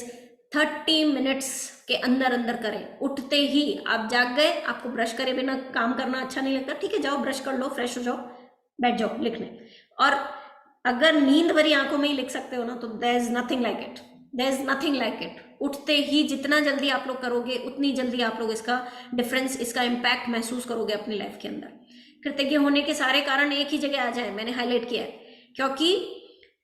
Speaker 1: 30 minutes के अंदर अंदर करें। उठते ही आप जाग गए, आपको ब्रश करे बिना काम करना अच्छा नहीं लगता, ठीक है, जाओ ब्रश कर लो, फ्रेश हो जाओ, बैठ जाओ लिखने। और अगर नींद भरी आंखों में ही लिख सकते हो ना, तो there is nothing like it, there is nothing like it. उठते ही जितना जल्दी आप लोग करोगे, उतनी जल्दी आप लोग इसका डिफरेंस, इसका इम्पैक्ट महसूस करोगे अपनी लाइफ के अंदर। कृतज्ञ होने के सारे कारण एक ही जगह आ जाए, मैंने हाईलाइट किया है, क्योंकि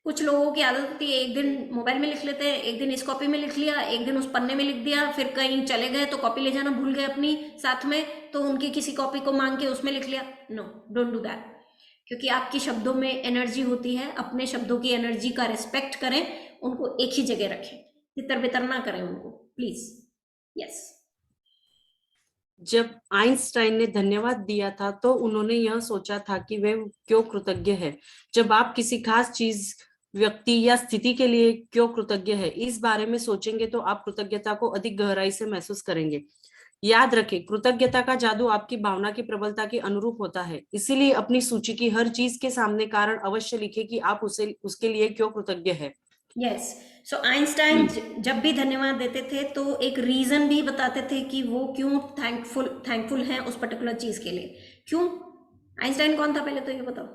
Speaker 1: कुछ लोगों की आदत होती है, एक दिन मोबाइल में लिख लेते हैं, एक दिन इस कॉपी में लिख लिया, एक दिन उस पन्ने में लिख दिया, फिर कहीं चले गए तो कॉपी ले जाना भूल गए अपनी साथ में, तो उनकी किसी कॉपी को मांग के उसमें लिख लिया। नो, डोंट डू दैट, क्योंकि आपकी शब्दों में एनर्जी होती है। अपने शब्दों की एनर्जी का रिस्पेक्ट करें, उनको एक ही जगह रखें, तितर बितर ना करें उनको, प्लीज। यस।
Speaker 4: जब आइंस्टाइन ने धन्यवाद दिया था तो उन्होंने यह सोचा था कि वे क्यों कृतज्ञ है। जब आप किसी खास चीज, व्यक्ति या स्थिति के लिए क्यों कृतज्ञ है, इस बारे में सोचेंगे तो आप कृतज्ञता को अधिक गहराई से महसूस करेंगे। याद रखें, कृतज्ञता का जादू आपकी भावना की प्रबलता के अनुरूप होता है। इसीलिए अपनी सूची की हर चीज के सामने कारण अवश्य लिखें कि आप उसके लिए क्यों कृतज्ञ है।
Speaker 1: यस। सो आइंस्टाइन जब भी धन्यवाद देते थे तो एक रीजन भी बताते थे कि वो क्यों थैंकफुल हैं उस पर्टिकुलर चीज के लिए। क्यों? आइंस्टाइन कौन था पहले तो ये बताओ।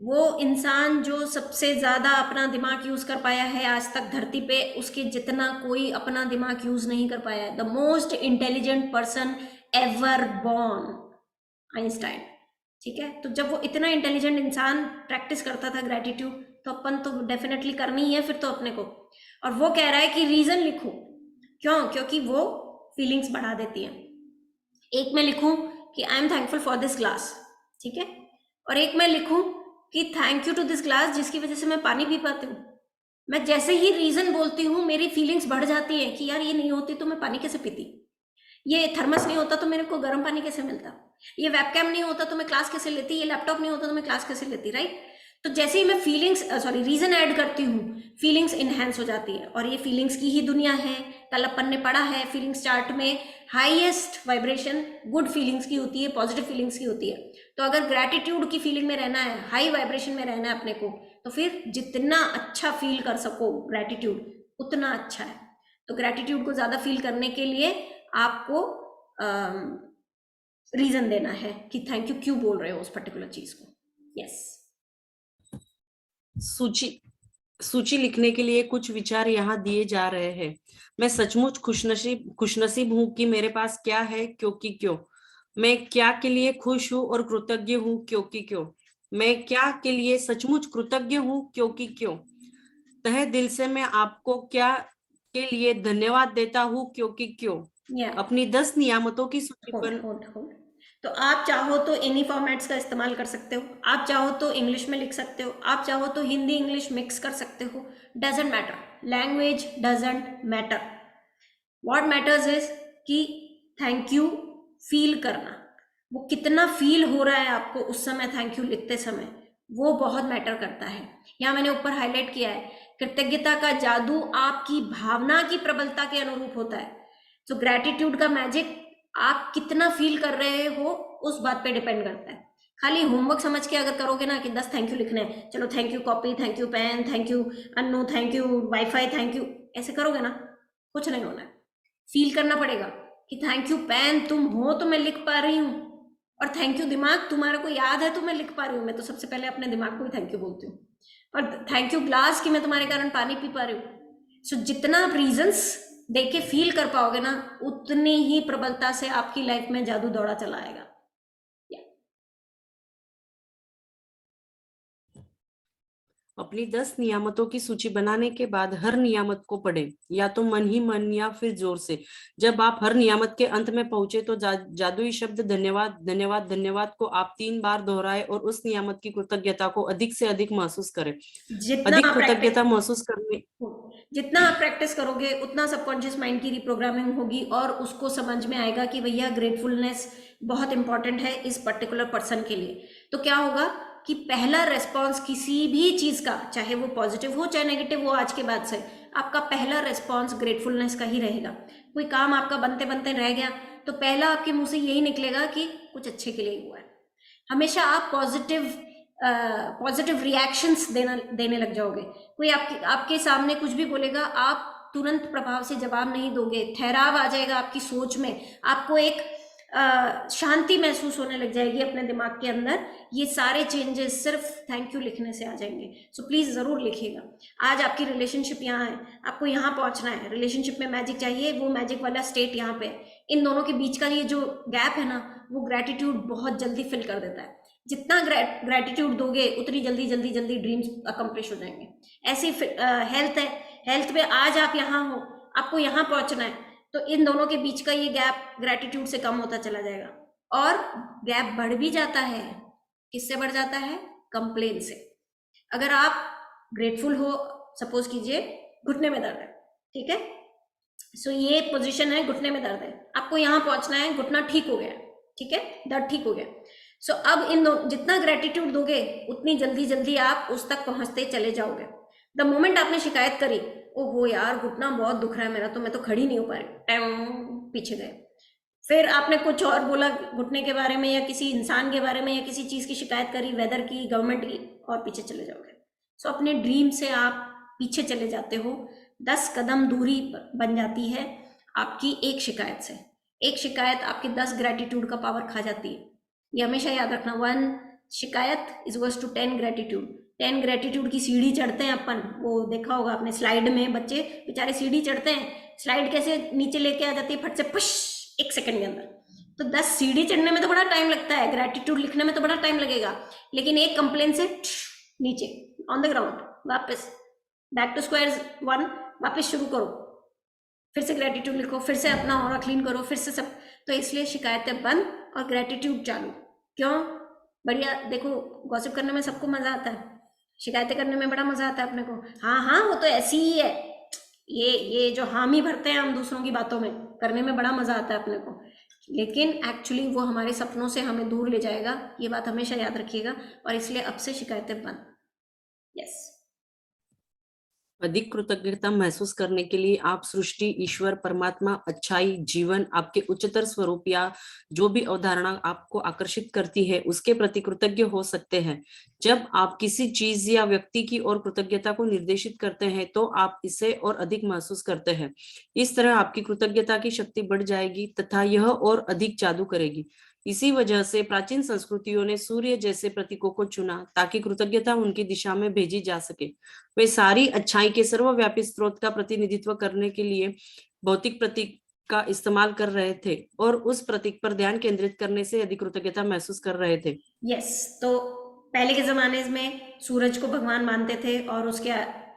Speaker 1: वो इंसान जो सबसे ज्यादा अपना दिमाग यूज कर पाया है आज तक धरती पे, उसके जितना कोई अपना दिमाग यूज नहीं कर पाया है। The most intelligent person ever born, Einstein. ठीक है, तो जब वो इतना इंटेलिजेंट इंसान प्रैक्टिस करता था ग्रेटिट्यूड, तो अपन तो डेफिनेटली करनी ही है फिर तो अपने को। और वो कह रहा है कि रीजन लिखो। क्यों? क्योंकि वो फीलिंग्स बढ़ा देती हैं। एक मैं लिखूं कि I am thankful for this glass, ठीक है, और एक मैं लिखूं कि thank you to this glass जिसकी वजह से मैं पानी पी पाती हूँ। मैं जैसे ही रीजन बोलती हूँ मेरी फीलिंग्स बढ़ जाती है कि यार ये नहीं होती तो मैं पानी कैसे पीती, ये थर्मस नहीं होता तो मेरे को गर्म पानी कैसे मिलता, ये वेबकैम नहीं होता तो मैं क्लास कैसे लेती, ये लैपटॉप नहीं होता तो मैं क्लास कैसे लेती, राइट। तो जैसे ही मैं रीजन ऐड करती हूँ, फीलिंग्स इनहेंस हो जाती है। और ये फीलिंग्स की ही दुनिया है। कल अपन ने पढ़ा है फीलिंग्स चार्ट में हाईएस्ट वाइब्रेशन गुड फीलिंग्स की होती है, पॉजिटिव फीलिंग्स की होती है। तो अगर ग्रैटिट्यूड की फीलिंग में रहना है, हाई वाइब्रेशन में रहना है अपने को, तो फिर जितना अच्छा फील कर सको ग्रैटिट्यूड, उतना अच्छा है। तो ग्रैटिट्यूड को ज्यादा फील करने के लिए आपको रीजन देना है कि थैंक यू क्यों बोल रहे हो उस पर्टिकुलर चीज को। यस।
Speaker 4: सूची लिखने के लिए कुछ विचार यहाँ दिए जा रहे हैं। मैं सचमुच खुशनसीब हूँ कि मेरे पास क्या है, क्योंकि क्यों। मैं क्या के लिए खुश हूँ और कृतज्ञ हूँ, क्योंकि क्यों। मैं क्या के लिए सचमुच कृतज्ञ हूँ, क्योंकि क्यों। तहे दिल से मैं आपको क्या के लिए धन्यवाद देता हूँ, क्योंकि क्यों। अपनी 10 नियामतों की सूची पर
Speaker 1: होल्ड। तो आप चाहो तो इन्हीं फॉर्मेट्स का इस्तेमाल कर सकते हो, आप चाहो तो इंग्लिश में लिख सकते हो, आप चाहो तो हिंदी इंग्लिश मिक्स कर सकते हो, doesn't matter, language doesn't matter. What matters is कि थैंक यू फील करना, वो कितना फील हो रहा है आपको उस समय थैंक यू लिखते समय, वो बहुत मैटर करता है। यहाँ मैंने ऊपर हाईलाइट किया है, कृतज्ञता का जादू आपकी भावना की प्रबलता के अनुरूप होता है। तो ग्रैटिट्यूड का मैजिक आप कितना फील कर रहे हो उस बात पे डिपेंड करता है। खाली होमवर्क समझ के अगर करोगे ना कि 10 थैंक यू लिखने हैं, चलो thank you copy, thank you pen, thank you Annu, thank you WiFi, thank you, ऐसे करोगे ना कुछ नहीं होना है। फील करना पड़ेगा कि थैंक यू पेन तुम हो तो मैं लिख पा रही हूँ, और थैंक यू दिमाग तुम्हारे को याद है तो मैं लिख पा रही हूँ। मैं तो सबसे पहले अपने दिमाग को ही थैंक यू बोलती हूँ। और थैंक यू ग्लास कि मैं तुम्हारे कारण पानी पी पा रही हूँ। सो जितना आप रीजंस देके फील कर पाओगे ना, उतनी ही प्रबलता से आपकी लाइफ में जादू दौड़ा चला आएगा।
Speaker 4: अपनी 10 नियामतों की सूची बनाने के बाद हर नियामत को पढ़ें, या तो मन ही मन या फिर जोर से। जब आप हर नियामत के अंत में पहुंचे तो जादुई शब्द धन्यवाद धन्यवाद धन्यवाद को आप 3 बार दोहराए और उस नियामत की कृतज्ञता को अधिक से अधिक महसूस करें। अधिक कृतज्ञता महसूस करने,
Speaker 1: जितना आप प्रैक्टिस करोगे उतना सबकॉन्शियस माइंड की रिप्रोग्रामिंग होगी और उसको समझ में आएगा कि भैया ग्रेटफुलनेस बहुत इंपॉर्टेंट है इस पर्टिकुलर पर्सन के लिए। तो क्या होगा कि पहला रेस्पॉन्स किसी भी चीज का, चाहे वो पॉजिटिव हो चाहे नेगेटिव हो, आज के बाद से आपका पहला रेस्पॉन्स ग्रेटफुलनेस का ही रहेगा। कोई काम आपका बनते बनते रह गया तो पहला आपके मुंह से यही निकलेगा कि कुछ अच्छे के लिए हुआ है। हमेशा आप पॉजिटिव रिएक्शंस देने लग जाओगे। कोई आपके सामने कुछ भी बोलेगा, आप तुरंत प्रभाव से जवाब नहीं दोगे, ठहराव आ जाएगा आपकी सोच में, आपको एक शांति महसूस होने लग जाएगी अपने दिमाग के अंदर, ये सारे चेंजेस सिर्फ थैंक यू लिखने से आ जाएंगे। सो प्लीज जरूर लिखिएगा। आज आपकी रिलेशनशिप यहाँ है, आपको यहाँ पहुंचना है, रिलेशनशिप में मैजिक चाहिए, वो मैजिक वाला स्टेट यहाँ पे है। इन दोनों के बीच का ये जो गैप है ना, वो ग्रेटिट्यूड बहुत जल्दी फिल कर देता है। जितना ग्रेटिट्यूड दोगे उतनी जल्दी ड्रीम्स अकम्प्लिश हो जाएंगे। ऐसी हेल्थ है, हेल्थ में आज आप यहाँ हो, आपको यहाँ पहुंचना है, तो इन दोनों के बीच का ये गैप ग्रेटिट्यूड से कम होता चला जाएगा। और गैप बढ़ भी जाता है, किससे बढ़ जाता है? कंप्लेन से। अगर आप ग्रेटफुल हो, सपोज कीजिए घुटने में दर्द है, ठीक है, सो ये पोजीशन है, घुटने में दर्द है, आपको यहाँ पहुंचना है, घुटना ठीक हो गया, ठीक है, दर्द ठीक हो गया। सो अब इन जितना ग्रेटिट्यूड दोगे उतनी जल्दी आप उस तक पहुंचते चले जाओगे। द मोमेंट आपने शिकायत करी, ओहो यार घुटना बहुत दुख रहा है मेरा, तो मैं तो खड़ी नहीं हो पा रही, पीछे गए। फिर आपने कुछ और बोला घुटने के बारे में, या किसी इंसान के बारे में, या किसी चीज की शिकायत करी, वेदर की, गवर्नमेंट की, और पीछे चले जाओगे। सो अपने ड्रीम से आप पीछे चले जाते हो। 10 कदम दूरी बन जाती है आपकी एक शिकायत से। एक शिकायत आपके 10 ग्रेटिट्यूड का पावर खा जाती है। ये हमेशा याद रखना, 1 शिकायत is worse to 10 gratitude. 10 gratitude की सीढ़ी चढ़ते हैं अपन, वो देखा होगा आपने स्लाइड में, बच्चे बेचारे सीढ़ी चढ़ते हैं, स्लाइड कैसे नीचे लेके आ जाती है फट से, पुश, 1 सेकंड के अंदर। तो 10 सीढ़ी चढ़ने में तो बड़ा टाइम लगता है, ग्रेटिट्यूड लिखने में तो बड़ा टाइम लगेगा, लेकिन एक कंप्लेन से नीचे ऑन द ग्राउंड, वापस बैक टू स्क्वायर 1, वापस शुरू करो, फिर से ग्रेटिट्यूड लिखो, फिर से अपना ऑरा क्लीन करो, फिर से सब। तो इसलिए शिकायतें बंद और ग्रेटिट्यूड चालू। क्यों? बढ़िया, देखो गॉसिप करने में सबको मजा आता है, शिकायतें करने में बड़ा मजा आता है अपने को। हाँ वो तो ऐसी ही है, ये जो हामी भरते हैं हम दूसरों की बातों में, करने में बड़ा मजा आता है अपने को, लेकिन एक्चुअली वो हमारे सपनों से हमें दूर ले जाएगा। ये बात हमेशा याद रखिएगा। और इसलिए अब से शिकायतें बंद। यस।
Speaker 4: अधिक कृतज्ञता महसूस करने के लिए आप सृष्टि, ईश्वर, परमात्मा, अच्छाई, जीवन, आपके उच्चतर स्वरूप या जो भी अवधारणा आपको आकर्षित करती है उसके प्रति कृतज्ञ हो सकते हैं। जब आप किसी चीज या व्यक्ति की ओर कृतज्ञता को निर्देशित करते हैं तो आप इसे और अधिक महसूस करते हैं। इस तरह आपकी कृतज्ञता की शक्ति बढ़ जाएगी तथा यह और अधिक जादू करेगी। इसी वजह से प्राचीन संस्कृतियों ने सूर्य जैसे प्रतीकों को चुना ताकि कृतज्ञता उनकी दिशा में भेजी जा सके। वे सारी अच्छाई के सर्वव्यापी स्रोत का प्रतिनिधित्व करने के लिए भौतिक प्रतीक का इस्तेमाल कर रहे थे और उस प्रतीक पर ध्यान केंद्रित करने से अधिक कृतज्ञता महसूस कर रहे थे।
Speaker 1: यस, तो पहले के जमाने में सूरज को भगवान मानते थे और उसके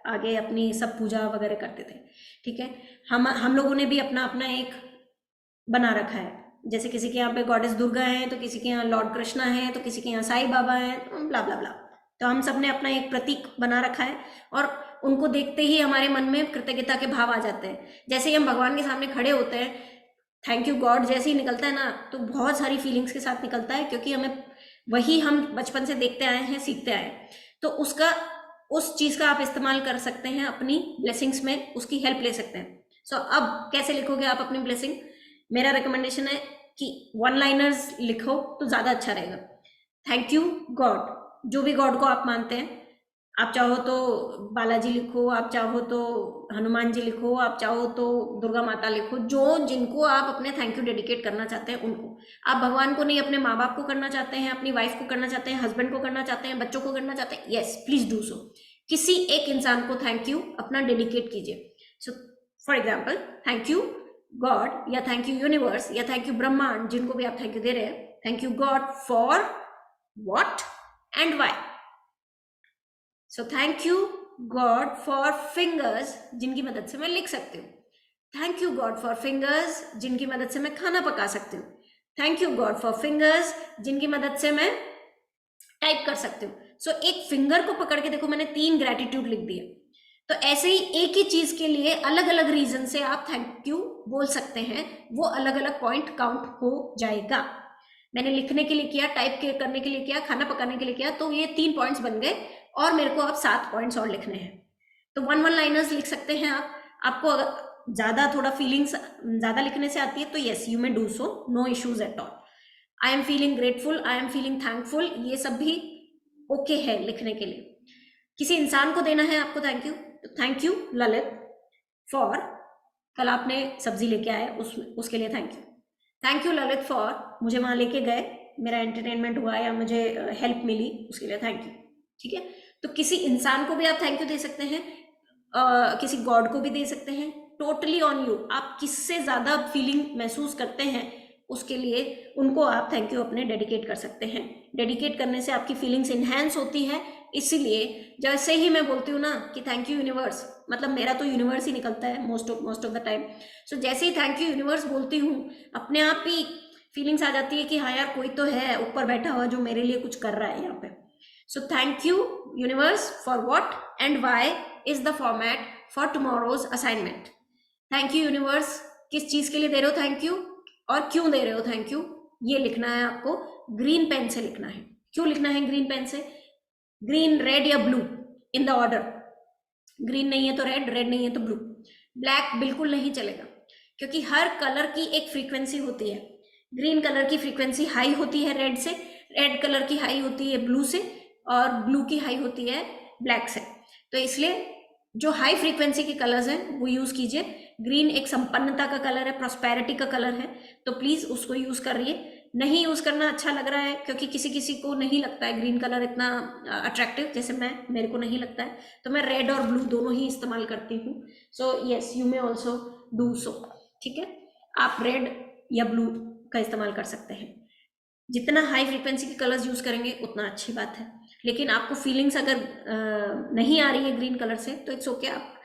Speaker 1: आगे अपनी सब पूजा वगैरह करते थे, ठीक है। हम लोगों ने भी अपना अपना एक बना रखा है, जैसे किसी के यहाँ पे गॉडेस दुर्गा है, तो किसी के यहाँ लॉर्ड कृष्णा है, तो किसी के यहाँ साईं बाबा है, ब्ला ब्ला ब्ला। तो हम सब ने अपना एक प्रतीक बना रखा है और उनको देखते ही हमारे मन में कृतज्ञता के भाव आ जाते हैं। जैसे ही हम भगवान के सामने खड़े होते हैं, थैंक यू गॉड जैसे ही निकलता है ना, तो बहुत सारी फीलिंग्स के साथ निकलता है, क्योंकि हमें वही हम बचपन से देखते आए हैं, सीखते आए हैं। तो उस चीज का आप इस्तेमाल कर सकते हैं अपनी ब्लेसिंग्स में, उसकी हेल्प ले सकते हैं। सो अब कैसे लिखोगे आप अपनी ब्लेसिंग? मेरा रिकमेंडेशन है कि 1 लाइनर्स लिखो तो ज्यादा अच्छा रहेगा। थैंक यू गॉड, जो भी गॉड को आप मानते हैं, आप चाहो तो बालाजी लिखो, आप चाहो तो हनुमान जी लिखो, आप चाहो तो दुर्गा माता लिखो, जो जिनको आप अपने थैंक यू डेडिकेट करना चाहते हैं उनको। आप भगवान को नहीं, अपने माँ बाप को करना चाहते हैं, अपनी वाइफ को करना चाहते हैं, हस्बैंड को करना चाहते हैं, बच्चों को करना चाहते हैं, यस प्लीज डू सो। किसी एक इंसान को थैंक यू अपना डेडिकेट कीजिए। So for example, thank you God, या थैंक यू यूनिवर्स, या थैंक यू ब्रह्मांड, जिनको भी आप थैंक यू दे रहे हैं। Thank you God for what and why. So thank you God for fingers, जिनकी मदद से मैं लिख सकती हूँ। Thank you God for fingers, जिनकी मदद से मैं खाना पका सकती हूँ। Thank you God for fingers, जिनकी मदद से मैं टाइप कर सकती हूँ। सो एक फिंगर को पकड़ के देखो, मैंने 3 ग्रेटिट्यूड लिख दिए। तो ऐसे ही एक ही चीज के लिए अलग अलग रीजन से आप थैंक यू बोल सकते हैं, वो अलग अलग पॉइंट काउंट हो जाएगा। मैंने लिखने के लिए किया, टाइप करने के लिए किया, खाना पकाने के लिए किया, तो ये 3 पॉइंट्स बन गए और मेरे को अब 7 पॉइंट्स और लिखने हैं। तो 1 लाइनर्स लिख सकते हैं आप। आपको अगर ज्यादा थोड़ा फीलिंग्स ज्यादा लिखने से आती है तो yes you may do so, no issues at all. I am feeling grateful, I am feeling thankful, ये सब भी ओके है लिखने के लिए। किसी इंसान को देना है आपको थैंक यू, तो थैंक यू ललित फॉर, कल आपने सब्जी लेके आए उसके लिए थैंक यू ललित फॉर, मुझे वहाँ लेके गए, मेरा एंटरटेनमेंट हुआ या मुझे हेल्प मिली, उसके लिए थैंक यू। ठीक है, तो किसी इंसान को भी आप थैंक यू दे सकते हैं, किसी गॉड को भी दे सकते हैं, टोटली ऑन यू। आप किससे ज़्यादा फीलिंग महसूस करते हैं उसके लिए उनको आप थैंक यू अपने डेडिकेट कर सकते हैं। डेडिकेट करने से आपकी फीलिंग्स इन्हेंस होती है, इसीलिए जैसे ही मैं बोलती हूँ ना कि थैंक यू यूनिवर्स, मतलब मेरा तो यूनिवर्स ही निकलता है मोस्ट ऑफ द टाइम। सो जैसे ही थैंक यू यूनिवर्स बोलती हूँ, अपने आप ही फीलिंग्स आ जाती है कि हाँ यार कोई तो है ऊपर बैठा हुआ जो मेरे लिए कुछ कर रहा है यहाँ पे। So thank you universe for what and why is the format for tomorrow's assignment. Thank you universe, किस चीज के लिए दे रहे हो थैंक यू और क्यों दे रहे हो थैंक यू, ये लिखना है आपको, ग्रीन पेन से लिखना है। क्यों लिखना है ग्रीन पेन से? ग्रीन, रेड या blue in the order, green नहीं है तो रेड, रेड नहीं है तो ब्लू। ब्लैक बिल्कुल नहीं चलेगा, क्योंकि हर कलर की एक फ्रीक्वेंसी होती है। ग्रीन कलर की फ्रीक्वेंसी हाई होती है रेड से, रेड कलर की हाई होती है ब्लू से, और ब्लू की हाई होती है ब्लैक से। तो इसलिए जो हाई फ्रीक्वेंसी के कलर्स हैं वो यूज कीजिए। ग्रीन एक संपन्नता का कलर है, प्रॉस्पेरिटी का कलर है, तो प्लीज उसको यूज करिए। नहीं यूज करना अच्छा लग रहा है क्योंकि किसी किसी को नहीं लगता है ग्रीन कलर इतना अट्रैक्टिव, जैसे मेरे को नहीं लगता है, तो मैं रेड और ब्लू दोनों ही इस्तेमाल करती हूँ। So yes, you may also do so. ठीक है, आप रेड या ब्लू का इस्तेमाल कर सकते हैं। जितना हाई फ्रीक्वेंसी के कलर्स यूज करेंगे उतना अच्छी बात है, लेकिन आपको फीलिंग्स अगर नहीं आ रही है ग्रीन कलर से तो इट्स ओके, आप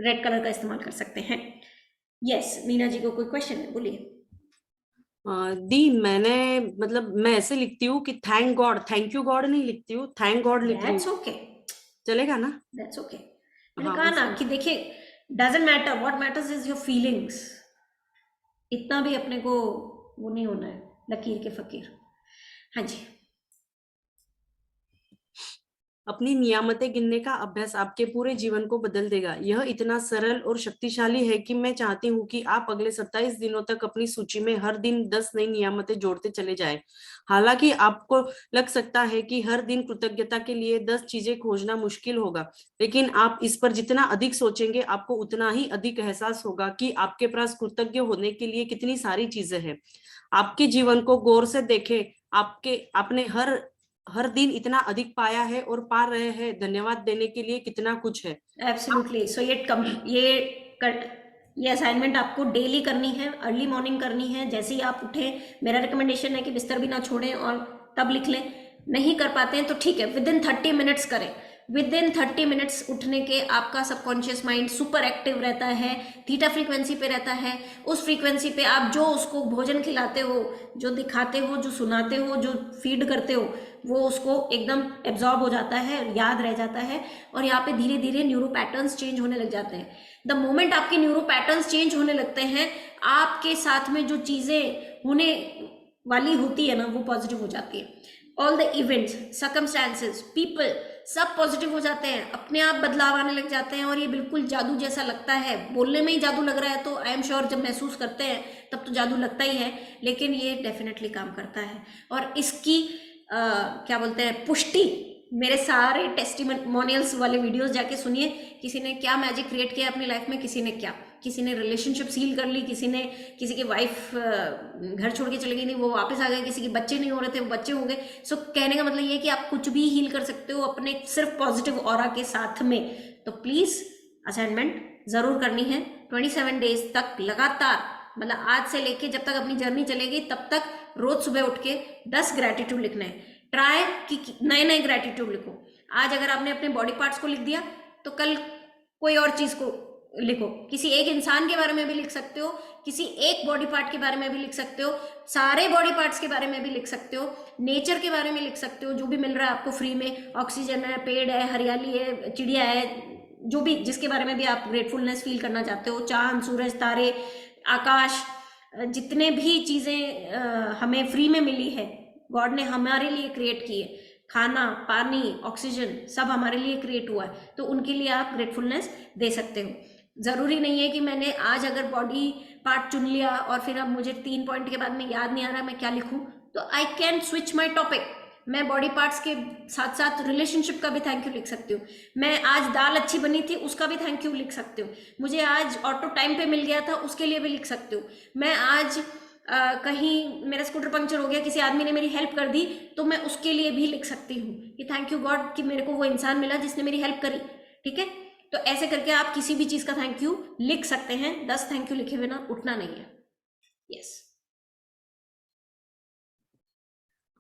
Speaker 1: रेड कलर का इस्तेमाल कर सकते हैं। यस, मीना जी को कोई क्वेश्चन है, बोलिए।
Speaker 4: दी, मैंने मतलब मैं ऐसे लिखती हूँ कि thank God, thank you God नहीं लिखती हूँ, थैंक गॉड लिख रही
Speaker 1: दैट्स
Speaker 4: हूँ,
Speaker 1: ओके,
Speaker 4: चलेगा ना?
Speaker 1: That's okay. मैंने
Speaker 4: हाँ,
Speaker 1: कहा ना कि देखिए, doesn't matter, what matters is your feelings. इतना भी अपने को वो नहीं होना है लकीर के फकीर। हाँ जी,
Speaker 4: अपनी नियामतें गिनने का अभ्यास आपके पूरे जीवन को बदल देगा। यह इतना सरल और शक्तिशाली है कि मैं चाहती हूँ कि आप अगले 27 दिनों तक अपनी सूची में हर दिन 10 नई नियामतें जोड़ते चले जाएं। हालांकि आपको लग सकता है कि हर दिन कृतज्ञता के लिए 10 चीजें खोजना मुश्किल होगा, लेकिन आप इस पर जितना अधिक सोचेंगे आपको उतना ही अधिक एहसास होगा कि आपके पास कृतज्ञ होने के लिए कितनी सारी चीजें हैं। आपके जीवन को गौर से देखें, आपने हर दिन इतना अधिक पाया है और पा रहे हैं, धन्यवाद देने के लिए कितना कुछ है।
Speaker 1: एब्सोल्युटली। सो ये असाइनमेंट आपको डेली करनी है, अर्ली मॉर्निंग करनी है। जैसे ही आप उठे, मेरा रिकमेंडेशन है कि बिस्तर भी ना छोड़ें और तब लिख लें। नहीं कर पाते हैं तो ठीक है, विद इन 30 मिनट्स करें। विद इन 30 मिनट्स उठने के आपका सबकॉन्शियस माइंड सुपर एक्टिव रहता है, थीटा फ्रीक्वेंसी पे रहता है। उस फ्रीक्वेंसी पे आप जो उसको भोजन खिलाते हो, जो दिखाते हो, जो सुनाते हो, जो फीड करते हो, वो उसको एकदम एब्जॉर्ब हो जाता है, याद रह जाता है, और यहाँ पे धीरे धीरे न्यूरो पैटर्न्स चेंज होने लग जाते हैं। द मोमेंट आपके न्यूरो पैटर्न्स चेंज होने लगते हैं, आपके साथ में जो चीजें होने वाली होती है ना, वो पॉजिटिव हो जाती है। All the events, circumstances, people, सब पॉजिटिव हो जाते हैं, अपने आप बदलाव आने लग जाते हैं, और ये बिल्कुल जादू जैसा लगता है। बोलने में ही जादू लग रहा है तो आई एम श्योर जब महसूस करते हैं तब तो जादू लगता ही है, लेकिन ये डेफिनेटली काम करता है। और इसकी क्या बोलते हैं, पुष्टि मेरे सारे टेस्टिमोनियल्स वाले वीडियोस जाके सुनिए। किसी ने क्या मैजिक क्रिएट किया अपनी लाइफ में, किसी ने क्या, किसी ने रिलेशनशिप सील कर ली, किसी ने, किसी की वाइफ घर छोड़ के चली गई थी, वो वापस आ गए, किसी के बच्चे नहीं हो रहे थे, वो बच्चे हो गए। सो कहने का मतलब ये है कि आप कुछ भी हील कर सकते हो अपने सिर्फ पॉजिटिव ऑरा के साथ में। तो प्लीज असाइनमेंट जरूर करनी है 27 डेज तक लगातार, मतलब आज से लेके जब तक अपनी जर्नी चलेगी तब तक रोज सुबह उठ के 10 ग्रेटिट्यूड लिखना है। ट्राई कि नए नए ग्रेटिट्यूड लिखो। आज अगर आपने अपने बॉडी पार्ट्स को लिख दिया तो कल कोई और चीज को लिखो। किसी एक इंसान के बारे में भी लिख सकते हो, किसी एक बॉडी पार्ट के बारे में भी लिख सकते हो, सारे बॉडी पार्ट्स के बारे में भी लिख सकते हो, नेचर के बारे में लिख सकते हो, जो भी मिल रहा है आपको फ्री में, ऑक्सीजन है, पेड़ है, हरियाली है, चिड़िया है, जो भी जिसके बारे में भी आप ग्रेटफुलनेस फील करना चाहते हो, चांद, सूरज, तारे, आकाश, जितने भी चीजें हमें फ्री में मिली है, गॉड ने हमारे लिए क्रिएट की है, खाना, पानी, ऑक्सीजन सब हमारे लिए क्रिएट हुआ है, तो उनके लिए आप ग्रेटफुलनेस दे सकते हो। जरूरी नहीं है कि मैंने आज अगर बॉडी पार्ट चुन लिया और फिर अब मुझे 3 पॉइंट के बाद में याद नहीं आ रहा मैं क्या लिखूं, तो I can switch my topic. मैं बॉडी पार्ट्स के साथ साथ रिलेशनशिप का भी थैंक यू लिख सकती हूँ। मैं आज दाल अच्छी बनी थी उसका भी थैंक यू लिख सकती हूँ। मुझे आज ऑटो टाइम पे मिल गया था उसके लिए भी लिख सकती हूँ। मैं आज कहीं मेरा स्कूटर पंक्चर हो गया, किसी आदमी ने मेरी हेल्प कर दी, तो मैं उसके लिए भी लिख सकती हूँ कि थैंक यू गॉड कि मेरे को वो इंसान मिला जिसने मेरी हेल्प करी। ठीक है, तो ऐसे करके आप किसी भी चीज का थैंक यू लिख सकते हैं। 10 थैंक यू लिखे बिना उठना नहीं है। यस।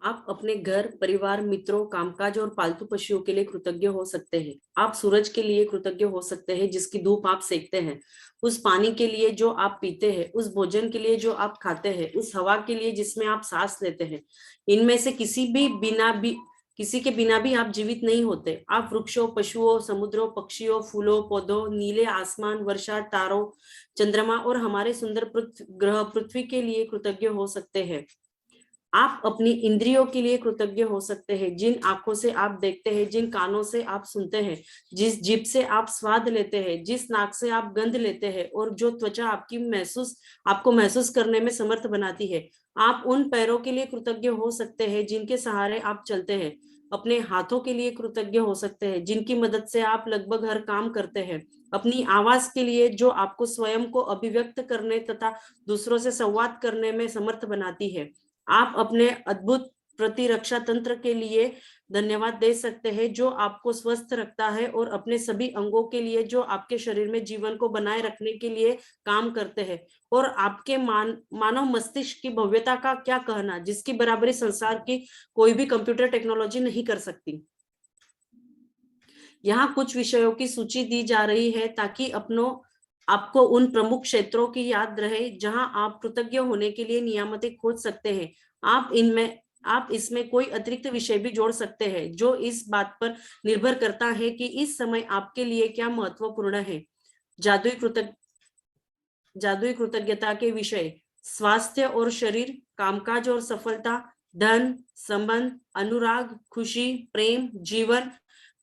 Speaker 4: आप अपने घर, परिवार, मित्रों, कामकाज और पालतू पशुओं के लिए कृतज्ञ हो सकते हैं। आप सूरज के लिए कृतज्ञ हो सकते हैं जिसकी धूप आप सेकते हैं, उस पानी के लिए जो आप पीते हैं, उस भोजन के लिए जो आप खाते हैं, उस हवा के लिए जिसमें आप सांस लेते हैं। इनमें से किसी के बिना भी आप जीवित नहीं होते। आप वृक्षों, पशुओं, समुद्रों, पक्षियों, फूलों, पौधों, नीले आसमान, वर्षा, तारों, चंद्रमा और हमारे सुंदर ग्रह पृथ्वी के लिए कृतज्ञ हो सकते हैं। आप अपनी इंद्रियों के लिए कृतज्ञ हो सकते हैं, जिन आंखों से आप देखते हैं, जिन कानों से आप सुनते हैं, जिस जीभ से आप स्वाद लेते हैं, जिस नाक से आप गंध लेते हैं और जो त्वचा आपको महसूस करने में समर्थ बनाती है। आप उन पैरों के लिए कृतज्ञ हो सकते हैं जिनके सहारे आप चलते हैं, अपने हाथों के लिए कृतज्ञ हो सकते हैं जिनकी मदद से आप लगभग हर काम करते हैं, अपनी आवाज के लिए जो आपको स्वयं को अभिव्यक्त करने तथा दूसरों से संवाद करने में समर्थ बनाती है। आप अपने अद्भुत प्रतिरक्षा तंत्र के लिए धन्यवाद दे सकते हैं जो आपको स्वस्थ रखता है, और अपने सभी अंगों के लिए जो आपके शरीर में जीवन को बनाए रखने के लिए काम करते हैं। और आपके मानव मस्तिष्क की भव्यता का क्या कहना, जिसकी बराबरी संसार की कोई भी कंप्यूटर टेक्नोलॉजी नहीं कर सकती। यहाँ कुछ विषयों की सूची दी जा रही है ताकि आपको उन प्रमुख क्षेत्रों की याद रहे जहां आप कृतज्ञ होने के लिए नियामतें खोज सकते हैं। आप इसमें कोई अतिरिक्त विषय भी जोड़ सकते हैं जो इस बात पर निर्भर करता है कि इस समय आपके लिए क्या महत्वपूर्ण है। जादुई कृतज्ञता के विषय: स्वास्थ्य और शरीर, कामकाज और सफलता, धन, संबंध, अनुराग, खुशी, प्रेम, जीवन,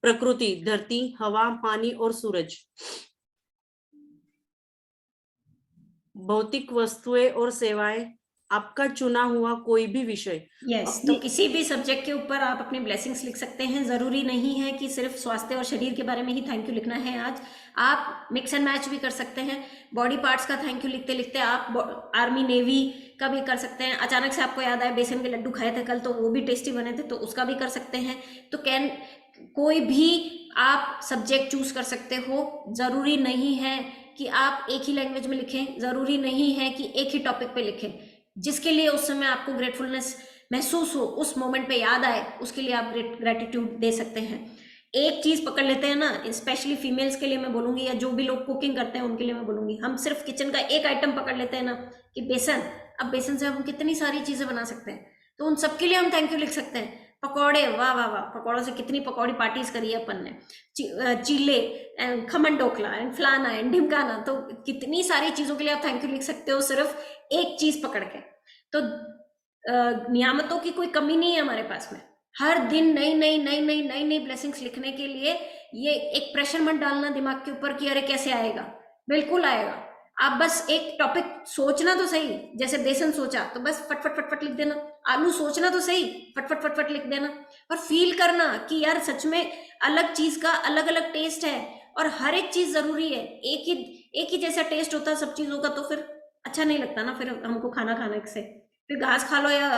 Speaker 4: प्रकृति, धरती, हवा, पानी और सूरज, भौतिक वस्तुएं और सेवाएं, आपका चुना हुआ कोई भी विषय।
Speaker 1: यस, तो किसी भी सब्जेक्ट के ऊपर आप अपने ब्लेसिंग्स लिख सकते हैं। जरूरी नहीं है कि सिर्फ स्वास्थ्य और शरीर के बारे में ही थैंक यू लिखना है। आज आप मिक्स एंड मैच भी कर सकते हैं। बॉडी पार्ट्स का थैंक यू लिखते लिखते आप आर्मी नेवी का भी कर सकते हैं। अचानक से आपको याद आया बेसन के लड्डू खाए थे कल, तो वो भी टेस्टी बने थे, तो उसका भी कर सकते हैं। तो कोई भी आप सब्जेक्ट चूज कर सकते हो। जरूरी नहीं है कि आप एक ही लैंग्वेज में लिखें, जरूरी नहीं है कि एक ही टॉपिक पे लिखें। जिसके लिए उस समय आपको ग्रेटफुलनेस महसूस हो, उस मोमेंट पे याद आए, उसके लिए आप ग्रेटिट्यूड दे सकते हैं। एक चीज पकड़ लेते हैं ना, स्पेशली फीमेल्स के लिए मैं बोलूंगी, या जो भी लोग कुकिंग करते हैं उनके लिए मैं बोलूंगी, हम सिर्फ किचन का एक आइटम पकड़ लेते हैं ना कि बेसन। अब बेसन से हम कितनी सारी चीजें बना सकते हैं, तो उन सबके लिए हम थैंक यू लिख सकते हैं। पकौड़े, वाह वाह वाह, पकौड़ों से कितनी पकौड़ी पार्टीज करी है अपन ने। चीले एंड खमन डोकला एंड फलाना एंड ढिमकाना, तो कितनी सारी चीजों के लिए आप थैंक यू लिख सकते हो सिर्फ एक चीज पकड़ के। तो नियामतों की कोई कमी नहीं है हमारे पास में। हर दिन नई नई ब्लेसिंग्स लिखने के लिए ये एक प्रेशर मत डालना दिमाग के ऊपर कि अरे कैसे आएगा, बिल्कुल आएगा। आप बस एक टॉपिक सोचना तो सही, जैसे बेसन सोचा तो बस फटफट फटफट लिख देना। आलू सोचना तो सही, फटफट फटफट लिख देना। और फील करना कि यार सच में अलग चीज का अलग अलग टेस्ट है, और हर एक चीज जरूरी है। एक ही जैसा टेस्ट होता है सब चीजों का, तो फिर अच्छा नहीं लगता ना फिर हमको खाना से। फिर घास खा लो या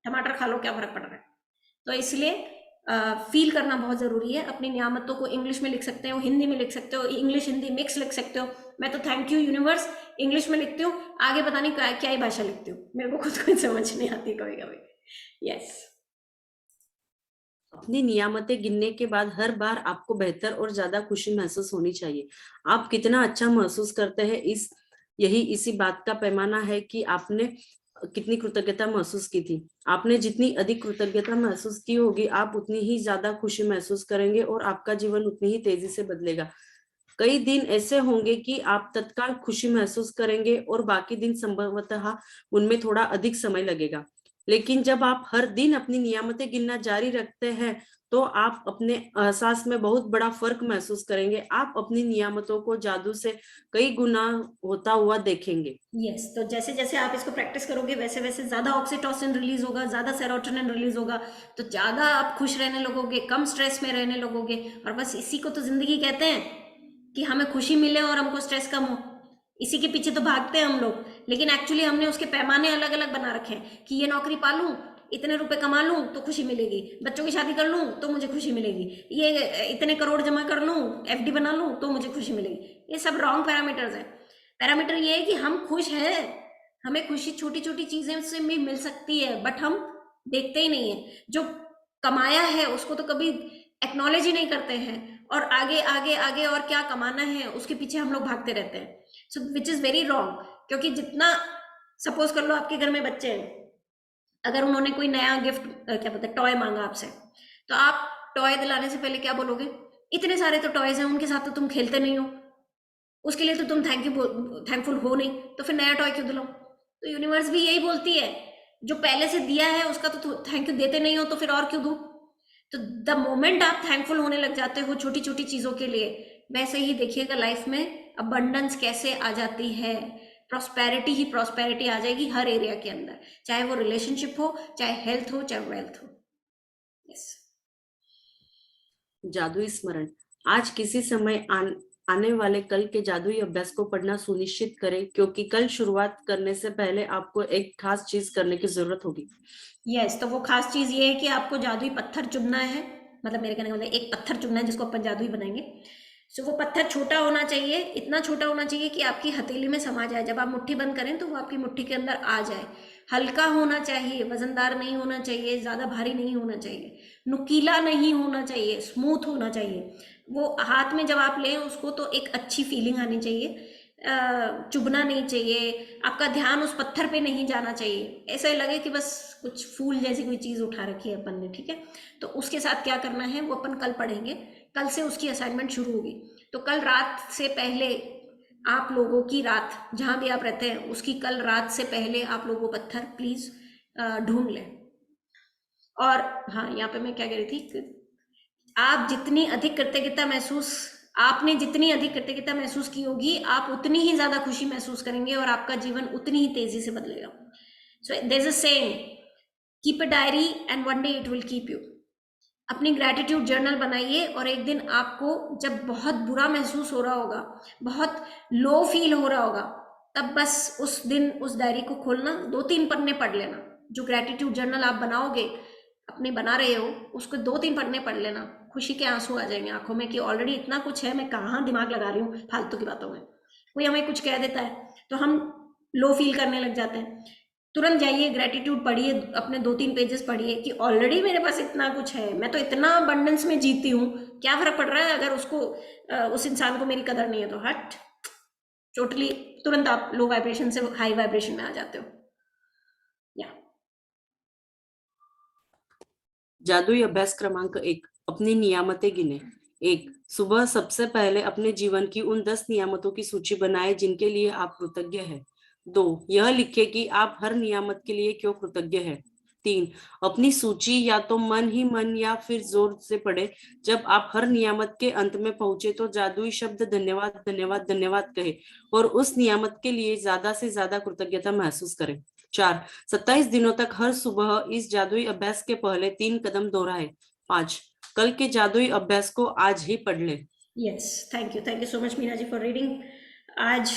Speaker 1: टमाटर खा लो, क्या फर्क पड़ रहा है। तो इसलिए फील करना बहुत जरूरी है। अपनी नियामतों को इंग्लिश में लिख सकते हो, हिंदी में लिख सकते हो, इंग्लिश हिंदी मिक्स लिख सकते हो। मैं तो थैंक यू यूनिवर्स इंग्लिश में लिखती हूँ, आगे पता नहीं क्या ही भाषा लिखती हूँ, मेरे को खुद को समझ नहीं आती कभी कभी। यस।
Speaker 4: अपनी नियामतें गिनने के बाद हर बार आपको बेहतर और ज्यादा खुशी महसूस होनी चाहिए। आप कितना अच्छा महसूस करते हैं, इसी बात का पैमाना है कि आपने कितनी कृतज्ञता महसूस की थी। आपने जितनी अधिक कृतज्ञता महसूस की होगी, आप उतनी ही ज्यादा खुशी महसूस करेंगे और आपका जीवन उतनी ही तेजी से बदलेगा। कई दिन ऐसे होंगे कि आप तत्काल खुशी महसूस करेंगे और बाकी दिन संभवतः उनमें थोड़ा अधिक समय लगेगा। लेकिन जब आप हर दिन अपनी नियामतें गिनना जारी रखते हैं तो आप अपने एहसास में बहुत बड़ा फर्क महसूस करेंगे। आप अपनी नियामतों को जादू से कई गुना होता हुआ देखेंगे।
Speaker 1: यस, तो जैसे जैसे आप इसको प्रैक्टिस करोगे वैसे वैसे ज़्यादा ऑक्सीटोसिन रिलीज होगा, ज़्यादा सेरोटोनिन रिलीज होगा, तो ज़्यादा आप खुश रहने लगोगे, कम स्ट्रेस में रहने लगोगे। और बस इसी को तो ज़िंदगी कहते हैं कि हमें खुशी मिले और हमको स्ट्रेस कम हो। इसी के पीछे तो भागते हैं हम लोग, लेकिन एक्चुअली हमने उसके पैमाने अलग अलग बना रखे हैं कि ये नौकरी पा लूँ, इतने रुपए कमा लूँ तो खुशी मिलेगी, बच्चों की शादी कर लूँ तो मुझे खुशी मिलेगी, ये इतने करोड़ जमा कर लूँ, एफडी बना लूँ तो मुझे खुशी मिलेगी। ये सब रॉन्ग पैरामीटर्स हैं। पैरामीटर ये है कि हम खुश हैं, हमें खुशी छोटी छोटी चीजें से भी मिल सकती है, बट हम देखते ही नहीं है। जो कमाया है उसको तो कभी एक्नॉलेज ही नहीं करते हैं, और आगे आगे आगे और क्या कमाना है उसके पीछे हम लोग भागते रहते हैं। सो विच इज वेरी रॉन्ग, क्योंकि जितना, सपोज कर लो आपके घर में बच्चे हैं, अगर उन्होंने कोई नया गिफ्ट क्या बोलते हैं टॉय मांगा आपसे, तो आप टॉय दिलाने से पहले क्या बोलोगे? इतने सारे तो टॉयज हैं, उनके साथ तो तुम खेलते नहीं हो, उसके लिए तो तुम थैंकफुल हो नहीं, तो फिर नया टॉय क्यों दिलाओ? तो यूनिवर्स भी यही बोलती है, जो पहले से दिया है उसका तो थैंक यू देते नहीं हो, तो फिर और क्यों दो? तो द मोमेंट आप थैंकफुल होने लग जाते हो छोटी छोटी चीजों के लिए, वैसे ही देखिएगा लाइफ में अबंडेंस कैसे आ जाती है, प्रॉस्पेरिटी ही प्रॉस्पेरिटी आ जाएगी हर एरिया के अंदर, चाहे वो रिलेशनशिप हो, चाहे हेल्थ हो, चाहे वेल्थ हो। यस।
Speaker 4: जादुई स्मरण। आज किसी समय आने वाले कल के जादुई अभ्यास को पढ़ना सुनिश्चित करें, क्योंकि कल शुरुआत करने से पहले आपको एक खास चीज करने की जरूरत होगी।
Speaker 1: यस, तो वो खास चीज ये है कि आपको जादुई पत्थर चुनना है, मतलब मेरे कहने का मतलब एक पत्थर चुनना है जिसको अपन जादुई बनाएंगे। सो वो पत्थर छोटा होना चाहिए, इतना छोटा होना चाहिए कि आपकी हथेली में समा जाए, जब आप मुट्ठी बंद करें तो वो आपकी मुट्ठी के अंदर आ जाए। हल्का होना चाहिए, वजनदार नहीं होना चाहिए, ज्यादा भारी नहीं होना चाहिए, नुकीला नहीं होना चाहिए, स्मूथ होना चाहिए। वो हाथ में जब आप लें उसको तो एक अच्छी फीलिंग आनी चाहिए, चुभना नहीं चाहिए, आपका ध्यान उस पत्थर पे नहीं जाना चाहिए, ऐसा लगे कि बस कुछ फूल जैसी कोई चीज उठा रखी है अपन ने, ठीक है। तो उसके साथ क्या करना है वो अपन कल पढ़ेंगे, कल से उसकी असाइनमेंट शुरू होगी। तो कल रात से पहले आप लोगों की, रात जहां भी आप रहते हैं उसकी कल रात से पहले आप लोगों पत्थर प्लीज ढूंढ लें। और हाँ, यहाँ पे मैं क्या कह रही थी, आप जितनी अधिक कृतज्ञता महसूस, आपने जितनी अधिक कृतज्ञता महसूस की होगी, आप उतनी ही ज्यादा खुशी महसूस करेंगे और आपका जीवन उतनी ही तेजी से बदलेगा। So there is a saying, keep a diary and one day it will keep you. अपनी ग्रैटिट्यूड जर्नल बनाइए, और एक दिन आपको जब बहुत बुरा महसूस हो रहा होगा, बहुत लो फील हो रहा होगा, तब बस उस दिन उस डायरी को खोलना, 2-3 पन्ने पढ़ लेना। जो ग्रैटिट्यूड जर्नल आप बनाओगे, अपने बना रहे हो, उसको 2-3 पन्ने पढ़ लेना, खुशी के आंसू आ जाएंगे आंखों में कि ऑलरेडी इतना कुछ है, मैं कहाँ दिमाग लगा रही हूँ फालतू की बातों में। कोई हमें कुछ कह देता है तो हम लो फील करने लग जाते हैं। तुरंत जाइए, ग्रेटिट्यूड पढ़िए, अपने 2-3 पेजेस पढ़िए कि ऑलरेडी मेरे पास इतना कुछ है, मैं तो इतना अबंडेंस में जीती हूँ, क्या फर्क पड़ रहा है अगर उसको उस इंसान को मेरी कदर नहीं है तो। हट, टोटली तुरंत आप लो वाइब्रेशन से हाई वाइब्रेशन में आ जाते हो। या
Speaker 4: जादुई अभ्यास क्रमांक 1, अपनी नियामतें गिने। 1, सुबह सबसे पहले अपने जीवन की उन 10 नियामतों की सूची बनाएं जिनके लिए आप कृतज्ञ हैं। 2, यह लिखें कि आप हर नियामत के लिए क्यों कृतज्ञ हैं। 3, अपनी सूची या तो मन ही मन या फिर जोर से पढ़ें। जब आप हर नियामत के अंत में पहुंचे तो जादुई शब्द धन्यवाद धन्यवाद धन्यवाद कहें और उस नियामत के लिए ज्यादा से ज्यादा कृतज्ञता महसूस करें। 4, 27 दिनों तक हर सुबह इस जादुई अभ्यास के पहले 3 कदम दोहराएं। 5, कल के जादुई अभ्यास को आज ही पढ़ लें।
Speaker 1: Yes, thank you so much Meena ji for reading. आज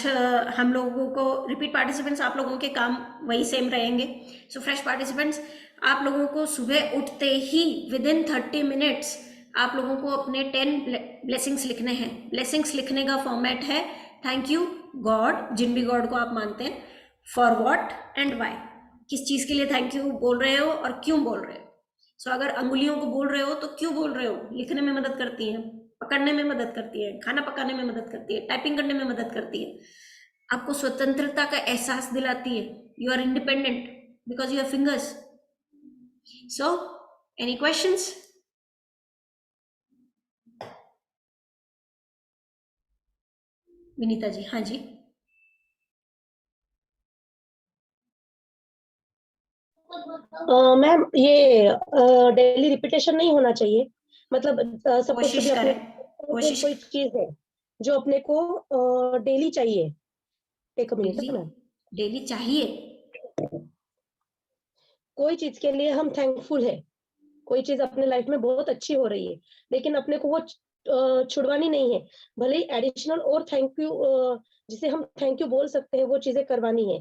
Speaker 1: हम लोगों को रिपीट पार्टिसिपेंट्स, आप लोगों के काम वही सेम रहेंगे। सो फ्रेश पार्टिसिपेंट्स, आप लोगों को सुबह उठते ही विदिन 30 मिनट्स आप लोगों को अपने 10 ब्लेसिंग्स लिखने हैं। ब्लेसिंग्स लिखने का फॉर्मेट है थैंक यू गॉड, जिन भी गॉड को आप मानते हैं, फॉर व्हाट एंड वाई, किस चीज़ के लिए थैंक यू बोल रहे हो और क्यों बोल रहे हो। सो अगर अंगुलियों को बोल रहे हो तो क्यों बोल रहे हो, लिखने में मदद करती हैं, पकड़ने में मदद करती है, खाना पकाने में मदद करती है, टाइपिंग करने में मदद करती है, आपको स्वतंत्रता का एहसास दिलाती है। You are independent because you have fingers. So any questions? Vinita ji, हाँ जी।
Speaker 5: मैम ये डेली रिपीटेशन नहीं होना चाहिए, मतलब सपोज
Speaker 1: कोशिश
Speaker 5: अपने
Speaker 1: करें, कोशिश
Speaker 5: कोई चीज है जो अपने को डेली चाहिए। एक मिनट
Speaker 1: डेली,
Speaker 5: मैम,
Speaker 1: डेली चाहिए।
Speaker 5: कोई चीज के लिए हम थैंकफुल है, कोई चीज अपने लाइफ में बहुत अच्छी हो रही है, लेकिन अपने को वो छुड़वानी नहीं है, भले ही एडिशनल और थैंक यू जिसे हम थैंक यू बोल सकते हैं वो चीजें करवानी है।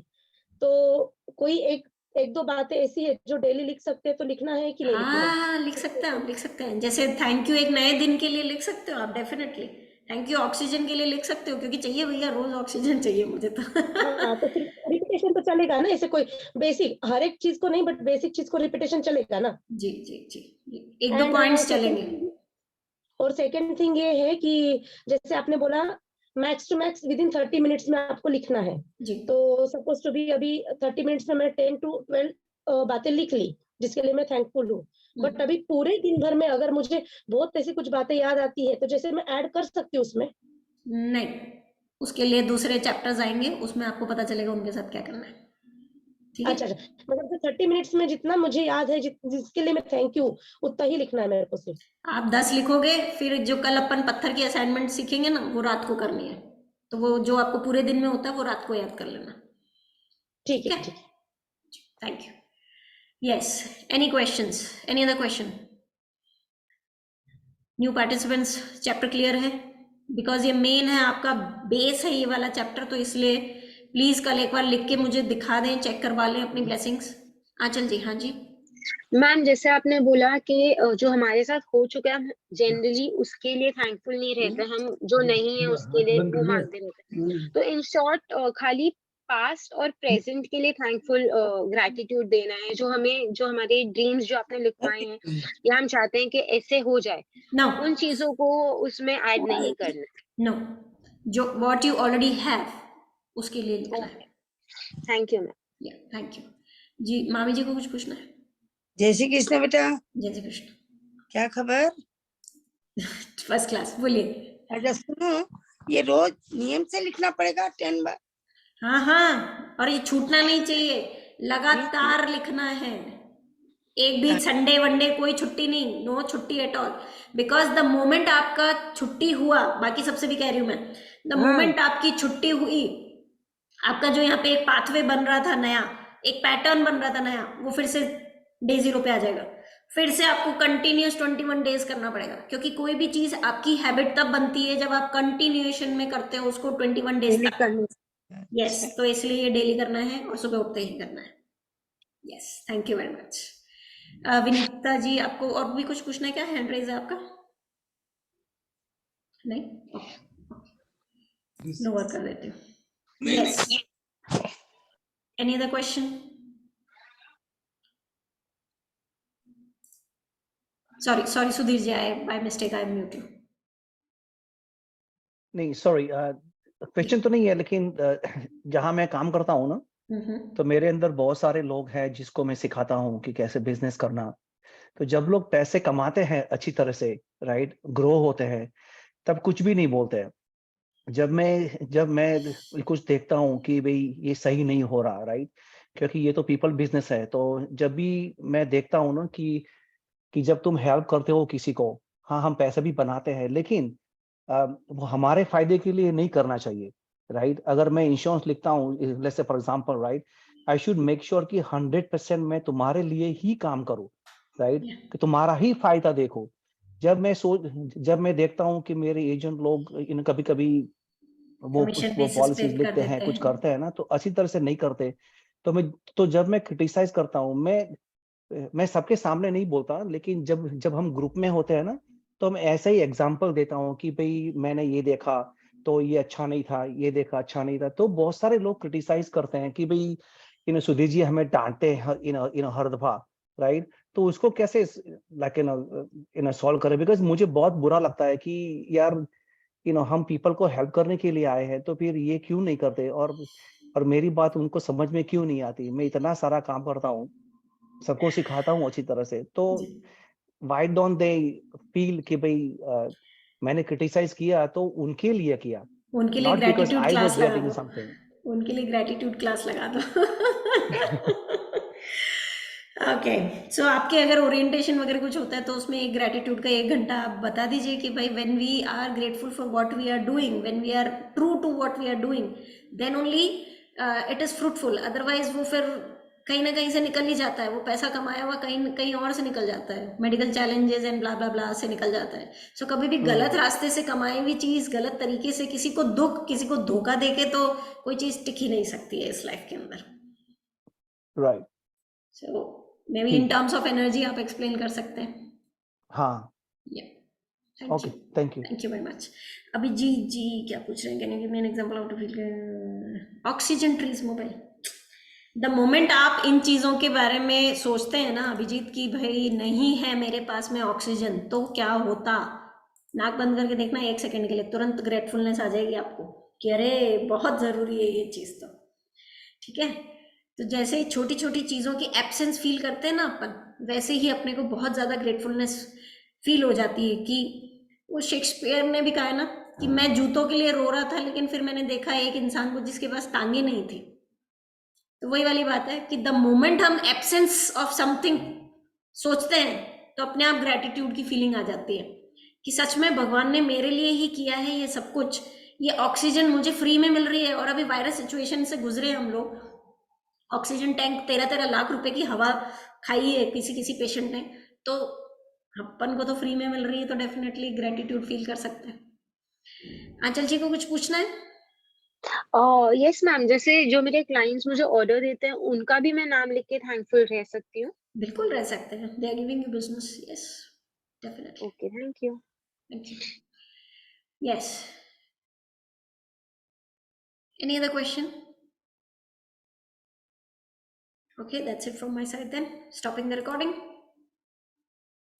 Speaker 5: तो कोई एक दो बातें ऐसी है जो डेली लिख सकते हैं, तो लिखना है कि नहीं लिखना है?
Speaker 1: हाँ, लिख सकते हैं, आप लिख सकते हैं। जैसे थैंक यू एक नए दिन के लिए लिख सकते हो आप, डेफिनेटली। थैंक यू ऑक्सीजन के लिए लिख सकते हो, क्योंकि चाहिए भैया, रोज ऑक्सीजन चाहिए मुझे तो।
Speaker 5: हाँ, तो फिर रिपीटेशन तो चलेगा ना, ऐसे कोई बेसिक हर एक चीज को नहीं, बट बेसिक चीज को रिपीटेशन चलेगा ना।
Speaker 1: जी जी जी जी, एक दो
Speaker 5: एंड
Speaker 1: पॉइंट्स चलेंगे।
Speaker 5: और सेकेंड थिंग ये है कि जैसे आपने बोला max to max within 30 minutes में आपको लिखना है,
Speaker 1: जी
Speaker 5: तो सपोज टू बी अभी 30 मिनट्स में मैं 10 to 12 बातें लिख ली जिसके लिए मैं थैंकफुल हूँ। बट अभी पूरे दिन भर में अगर मुझे बहुत ऐसी कुछ बातें याद आती है, तो जैसे मैं ऐड कर सकती हूँ उसमें।
Speaker 1: नहीं, उसके लिए दूसरे चैप्टर्स आएंगे, उसमें आपको पता चलेगा उनके साथ क्या करना है। ठीक
Speaker 5: अच्छा
Speaker 1: है,
Speaker 5: अच्छा, मतलब 30 मिनट्स में जितना मुझे याद है, जिसके लिए मैं थैंक यू, उतना ही लिखना है मेरे को सिर्फ।
Speaker 1: आप 10 लिखोगे, फिर जो कल अपन पत्थर की असाइनमेंट सीखेंगे ना, वो रात को करनी है। तो वो जो आपको पूरे दिन में होता है वो रात को याद कर लेना।
Speaker 5: ठीक
Speaker 1: ठीक
Speaker 5: है
Speaker 1: है,
Speaker 5: ठीक है।
Speaker 1: Thank you. Yes, any questions, any other question? New participants, chapter clear है? बिकॉज ये मेन है, आपका बेस है ये वाला चैप्टर, तो इसलिए प्लीज कल एक बार लिख के मुझे दिखा दें, चेक करवा लें अपनी ब्लेसिंग्स। आंचल जी, हाँ जी।
Speaker 6: मैम जैसे आपने बोला कि जो हमारे साथ हो चुका है हम जनरली उसके लिए थैंकफुल नहीं रहते, हम जो नहीं है उसके लिए वो मांगते रहते हैं। तो इन शॉर्ट खाली पास्ट और प्रेजेंट के लिए थैंकफुल ग्रैटिट्यूड देना है, जो हमें जो हमारे ड्रीम्स जो आपने लिखवाए हैं या हम चाहते हैं कि ऐसे हो जाए,
Speaker 1: नो
Speaker 6: उन चीजों को उसमें ऐड नहीं करना
Speaker 1: नो, जो व्हाट यू ऑलरेडी हैव उसके लिए लिखना है।
Speaker 6: है। Thank you ma'am.
Speaker 1: या, थैंक यू जी। मामी जी को कुछ पूछना है?
Speaker 7: जय श्री कृष्ण बेटा,
Speaker 1: जय श्री कृष्ण।
Speaker 7: क्या खबर?
Speaker 1: फर्स्ट क्लास, बोलिए।
Speaker 7: अच्छा सुनो, ये रोज नियम से लिखना पड़ेगा 10 बार?
Speaker 1: हाँ हाँ, और ये छूटना नहीं चाहिए, लगातार लिखना है। एक भी संडे वनडे कोई छुट्टी नहीं, नो छुट्टी at all. Because the moment आपका छुट्टी हुआ, बाकी सबसे भी कह रही हूं मैं, द मोमेंट आपकी छुट्टी हुई, आपका जो यहाँ पे एक पाथवे बन रहा था नया, एक पैटर्न बन रहा था नया, वो फिर से डे 0 पे आ जाएगा। फिर से आपको कंटिन्यूस 21 डेज करना पड़ेगा, क्योंकि कोई भी चीज आपकी हैबिट तब बनती है जब आप कंटिन्यूएशन में करते हो उसको 21 डेज
Speaker 7: डेली
Speaker 1: तक।
Speaker 7: करने
Speaker 1: यस, तो इसलिए ये डेली करना है और सुबह उठते ही करना है। Yes, thank you very much. Vinita ji, आपको और भी कुछ पूछना है क्या? हैंड रेज है आपका? नहीं, नो वर्क कर देती हूँ। Yes, any other question? Sorry Sudhir ji, I by mistake I mute you.
Speaker 2: नहीं सॉरी, क्वेश्चन तो नहीं है, लेकिन जहाँ मैं काम करता हूँ ना, तो मेरे अंदर बहुत सारे लोग हैं जिसको मैं सिखाता हूँ कि कैसे बिजनेस करना। तो जब लोग पैसे कमाते हैं अच्छी तरह से, राइट, ग्रो होते हैं, तब कुछ भी नहीं बोलते हैं। जब मैं कुछ देखता हूँ कि भाई ये सही नहीं हो रहा, राइट, क्योंकि ये तो पीपल बिजनेस है, तो जब भी मैं देखता हूँ ना कि जब तुम हेल्प करते हो किसी को, हाँ हम पैसे भी बनाते हैं, लेकिन वो हमारे फायदे के लिए नहीं करना चाहिए, राइट। अगर मैं इंश्योरेंस लिखता हूँ, let's say for example, right, I should make sure कि 100% मैं तुम्हारे लिए ही काम करूँ, राइट, कि तुम्हारा ही फायदा देखो। जब मैं देखता हूँ कि मेरे एजेंट लोग इन कभी-कभी
Speaker 1: कमीशन
Speaker 2: वो
Speaker 1: बेसिस पे
Speaker 2: पॉलिसीज
Speaker 1: कर
Speaker 2: लिखते हैं,
Speaker 1: देते
Speaker 2: कुछ
Speaker 1: हैं।
Speaker 2: करते हैं ना, तो अच्छी तरह से नहीं करते। तो जब मैं क्रिटिसाइज करता हूँ, मैं सबके सामने नहीं बोलता, लेकिन जब हम ग्रुप में होते हैं ना, तो मैं ऐसा ही एग्जांपल देता हूँ कि भाई मैंने ये देखा तो ये अच्छा नहीं था, ये देखा अच्छा नहीं था। तो बहुत सारे लोग क्रिटिसाइज करते हैं कि भाई सुधीर जी हमें डांटते हैं हर दफा, राइट। तो उसको कैसे लाइक सॉल्व करें, बिकॉज मुझे बहुत बुरा लगता है कि यार हम पीपल को हेल्प करने के लिए आए हैं, तो फिर ये क्यों नहीं करते, और मेरी बात उनको समझ में क्यों नहीं आती। मैं इतना सारा काम करता हूँ, सबको सिखाता हूँ अच्छी तरह से, तो व्हाई डोंट दे फील कि भाई मैंने क्रिटिसाइज किया तो उनके लिए किया,
Speaker 1: उनके लिए
Speaker 2: not because
Speaker 1: gratitude
Speaker 2: I
Speaker 1: class
Speaker 2: was
Speaker 1: लगा
Speaker 2: गेटिंग
Speaker 1: दो,
Speaker 2: समथिंग।
Speaker 1: उनके लिए ग्रेटिट्यूड क्लास लगा दो। ओके, सो आपके अगर ओरिएंटेशन वगैरह कुछ होता है तो उसमें एक ग्रेटिट्यूड का 1 घंटा आप बता दीजिए कि भाई when we are grateful for what we are doing, when we are true to what we are doing, then only it is fruitful. Otherwise वो फिर कहीं ना कहीं से निकल ही जाता है, वो पैसा कमाया हुआ कहीं कहीं और से निकल जाता है, मेडिकल चैलेंजेस एंड ब्ला ब्ला ब्ला से निकल जाता है। सो कभी भी गलत रास्ते से कमाई हुई चीज गलत तरीके से किसी को दुख, किसी को धोखा देके तो कोई चीज टिक ही नहीं सकती है इस लाइफ के अंदर।
Speaker 2: Right.
Speaker 1: So may be in terms of energy आप एक्सप्लेन कर सकते हैं।
Speaker 2: हाँ,
Speaker 1: thank
Speaker 2: okay,
Speaker 1: you,
Speaker 2: thank you.
Speaker 1: Thank you very much. अभी जी क्या पूछ रहे हैं, can you give me an example how to feel oxygen trees mobile. The moment आप इन चीज़ों के बारे में सोचते हैं ना अभिजीत कि भाई नहीं है मेरे पास में ऑक्सीजन, तो क्या होता, नाक बंद करके देखना 1 सेकंड के लिए, तुरंत ग्रेटफुलनेस आ जाएगी आपको कि अरे बहुत ज़रूरी है ये चीज़। तो ठीक है, तो जैसे ही छोटी छोटी चीज़ों की एब्सेंस फील करते हैं ना अपन, वैसे ही अपने को बहुत ज़्यादा ग्रेटफुलनेस फील हो जाती है। कि वो शेक्सपियर ने भी कहा है ना कि मैं जूतों के लिए रो रहा था लेकिन फिर मैंने देखा एक इंसान को जिसके पास टांगे नहीं थी। तो वही वाली बात है कि द मोमेंट हम एब्सेंस ऑफ समथिंग सोचते हैं तो अपने आप ग्रेटिट्यूड की फीलिंग आ जाती है कि सच में भगवान ने मेरे लिए ही किया है ये सब कुछ, ये ऑक्सीजन मुझे फ्री में मिल रही है। और अभी वायरस सिचुएशन से गुजरे हम लोग, ऑक्सीजन टैंक 13-13 लाख रुपए की हवा खाई है किसी किसी पेशेंट ने, तो अपन को तो फ्री में मिल रही है, तो डेफिनेटली ग्रेटिट्यूड फील कर सकते हैं। आंचल जी को कुछ पूछना है?
Speaker 6: यस मैम, जैसे जो मेरे क्लाइंट्स मुझे ऑर्डर देते हैं उनका भी मैं नाम लिख के थैंकफुल रह सकती हूँ?
Speaker 1: बिल्कुल रह सकते हैं, they are giving you business, yes definitely.
Speaker 6: Okay, thank you.
Speaker 1: Thank you. Yes, any other question? Okay, that's it from my side then. Stopping the recording.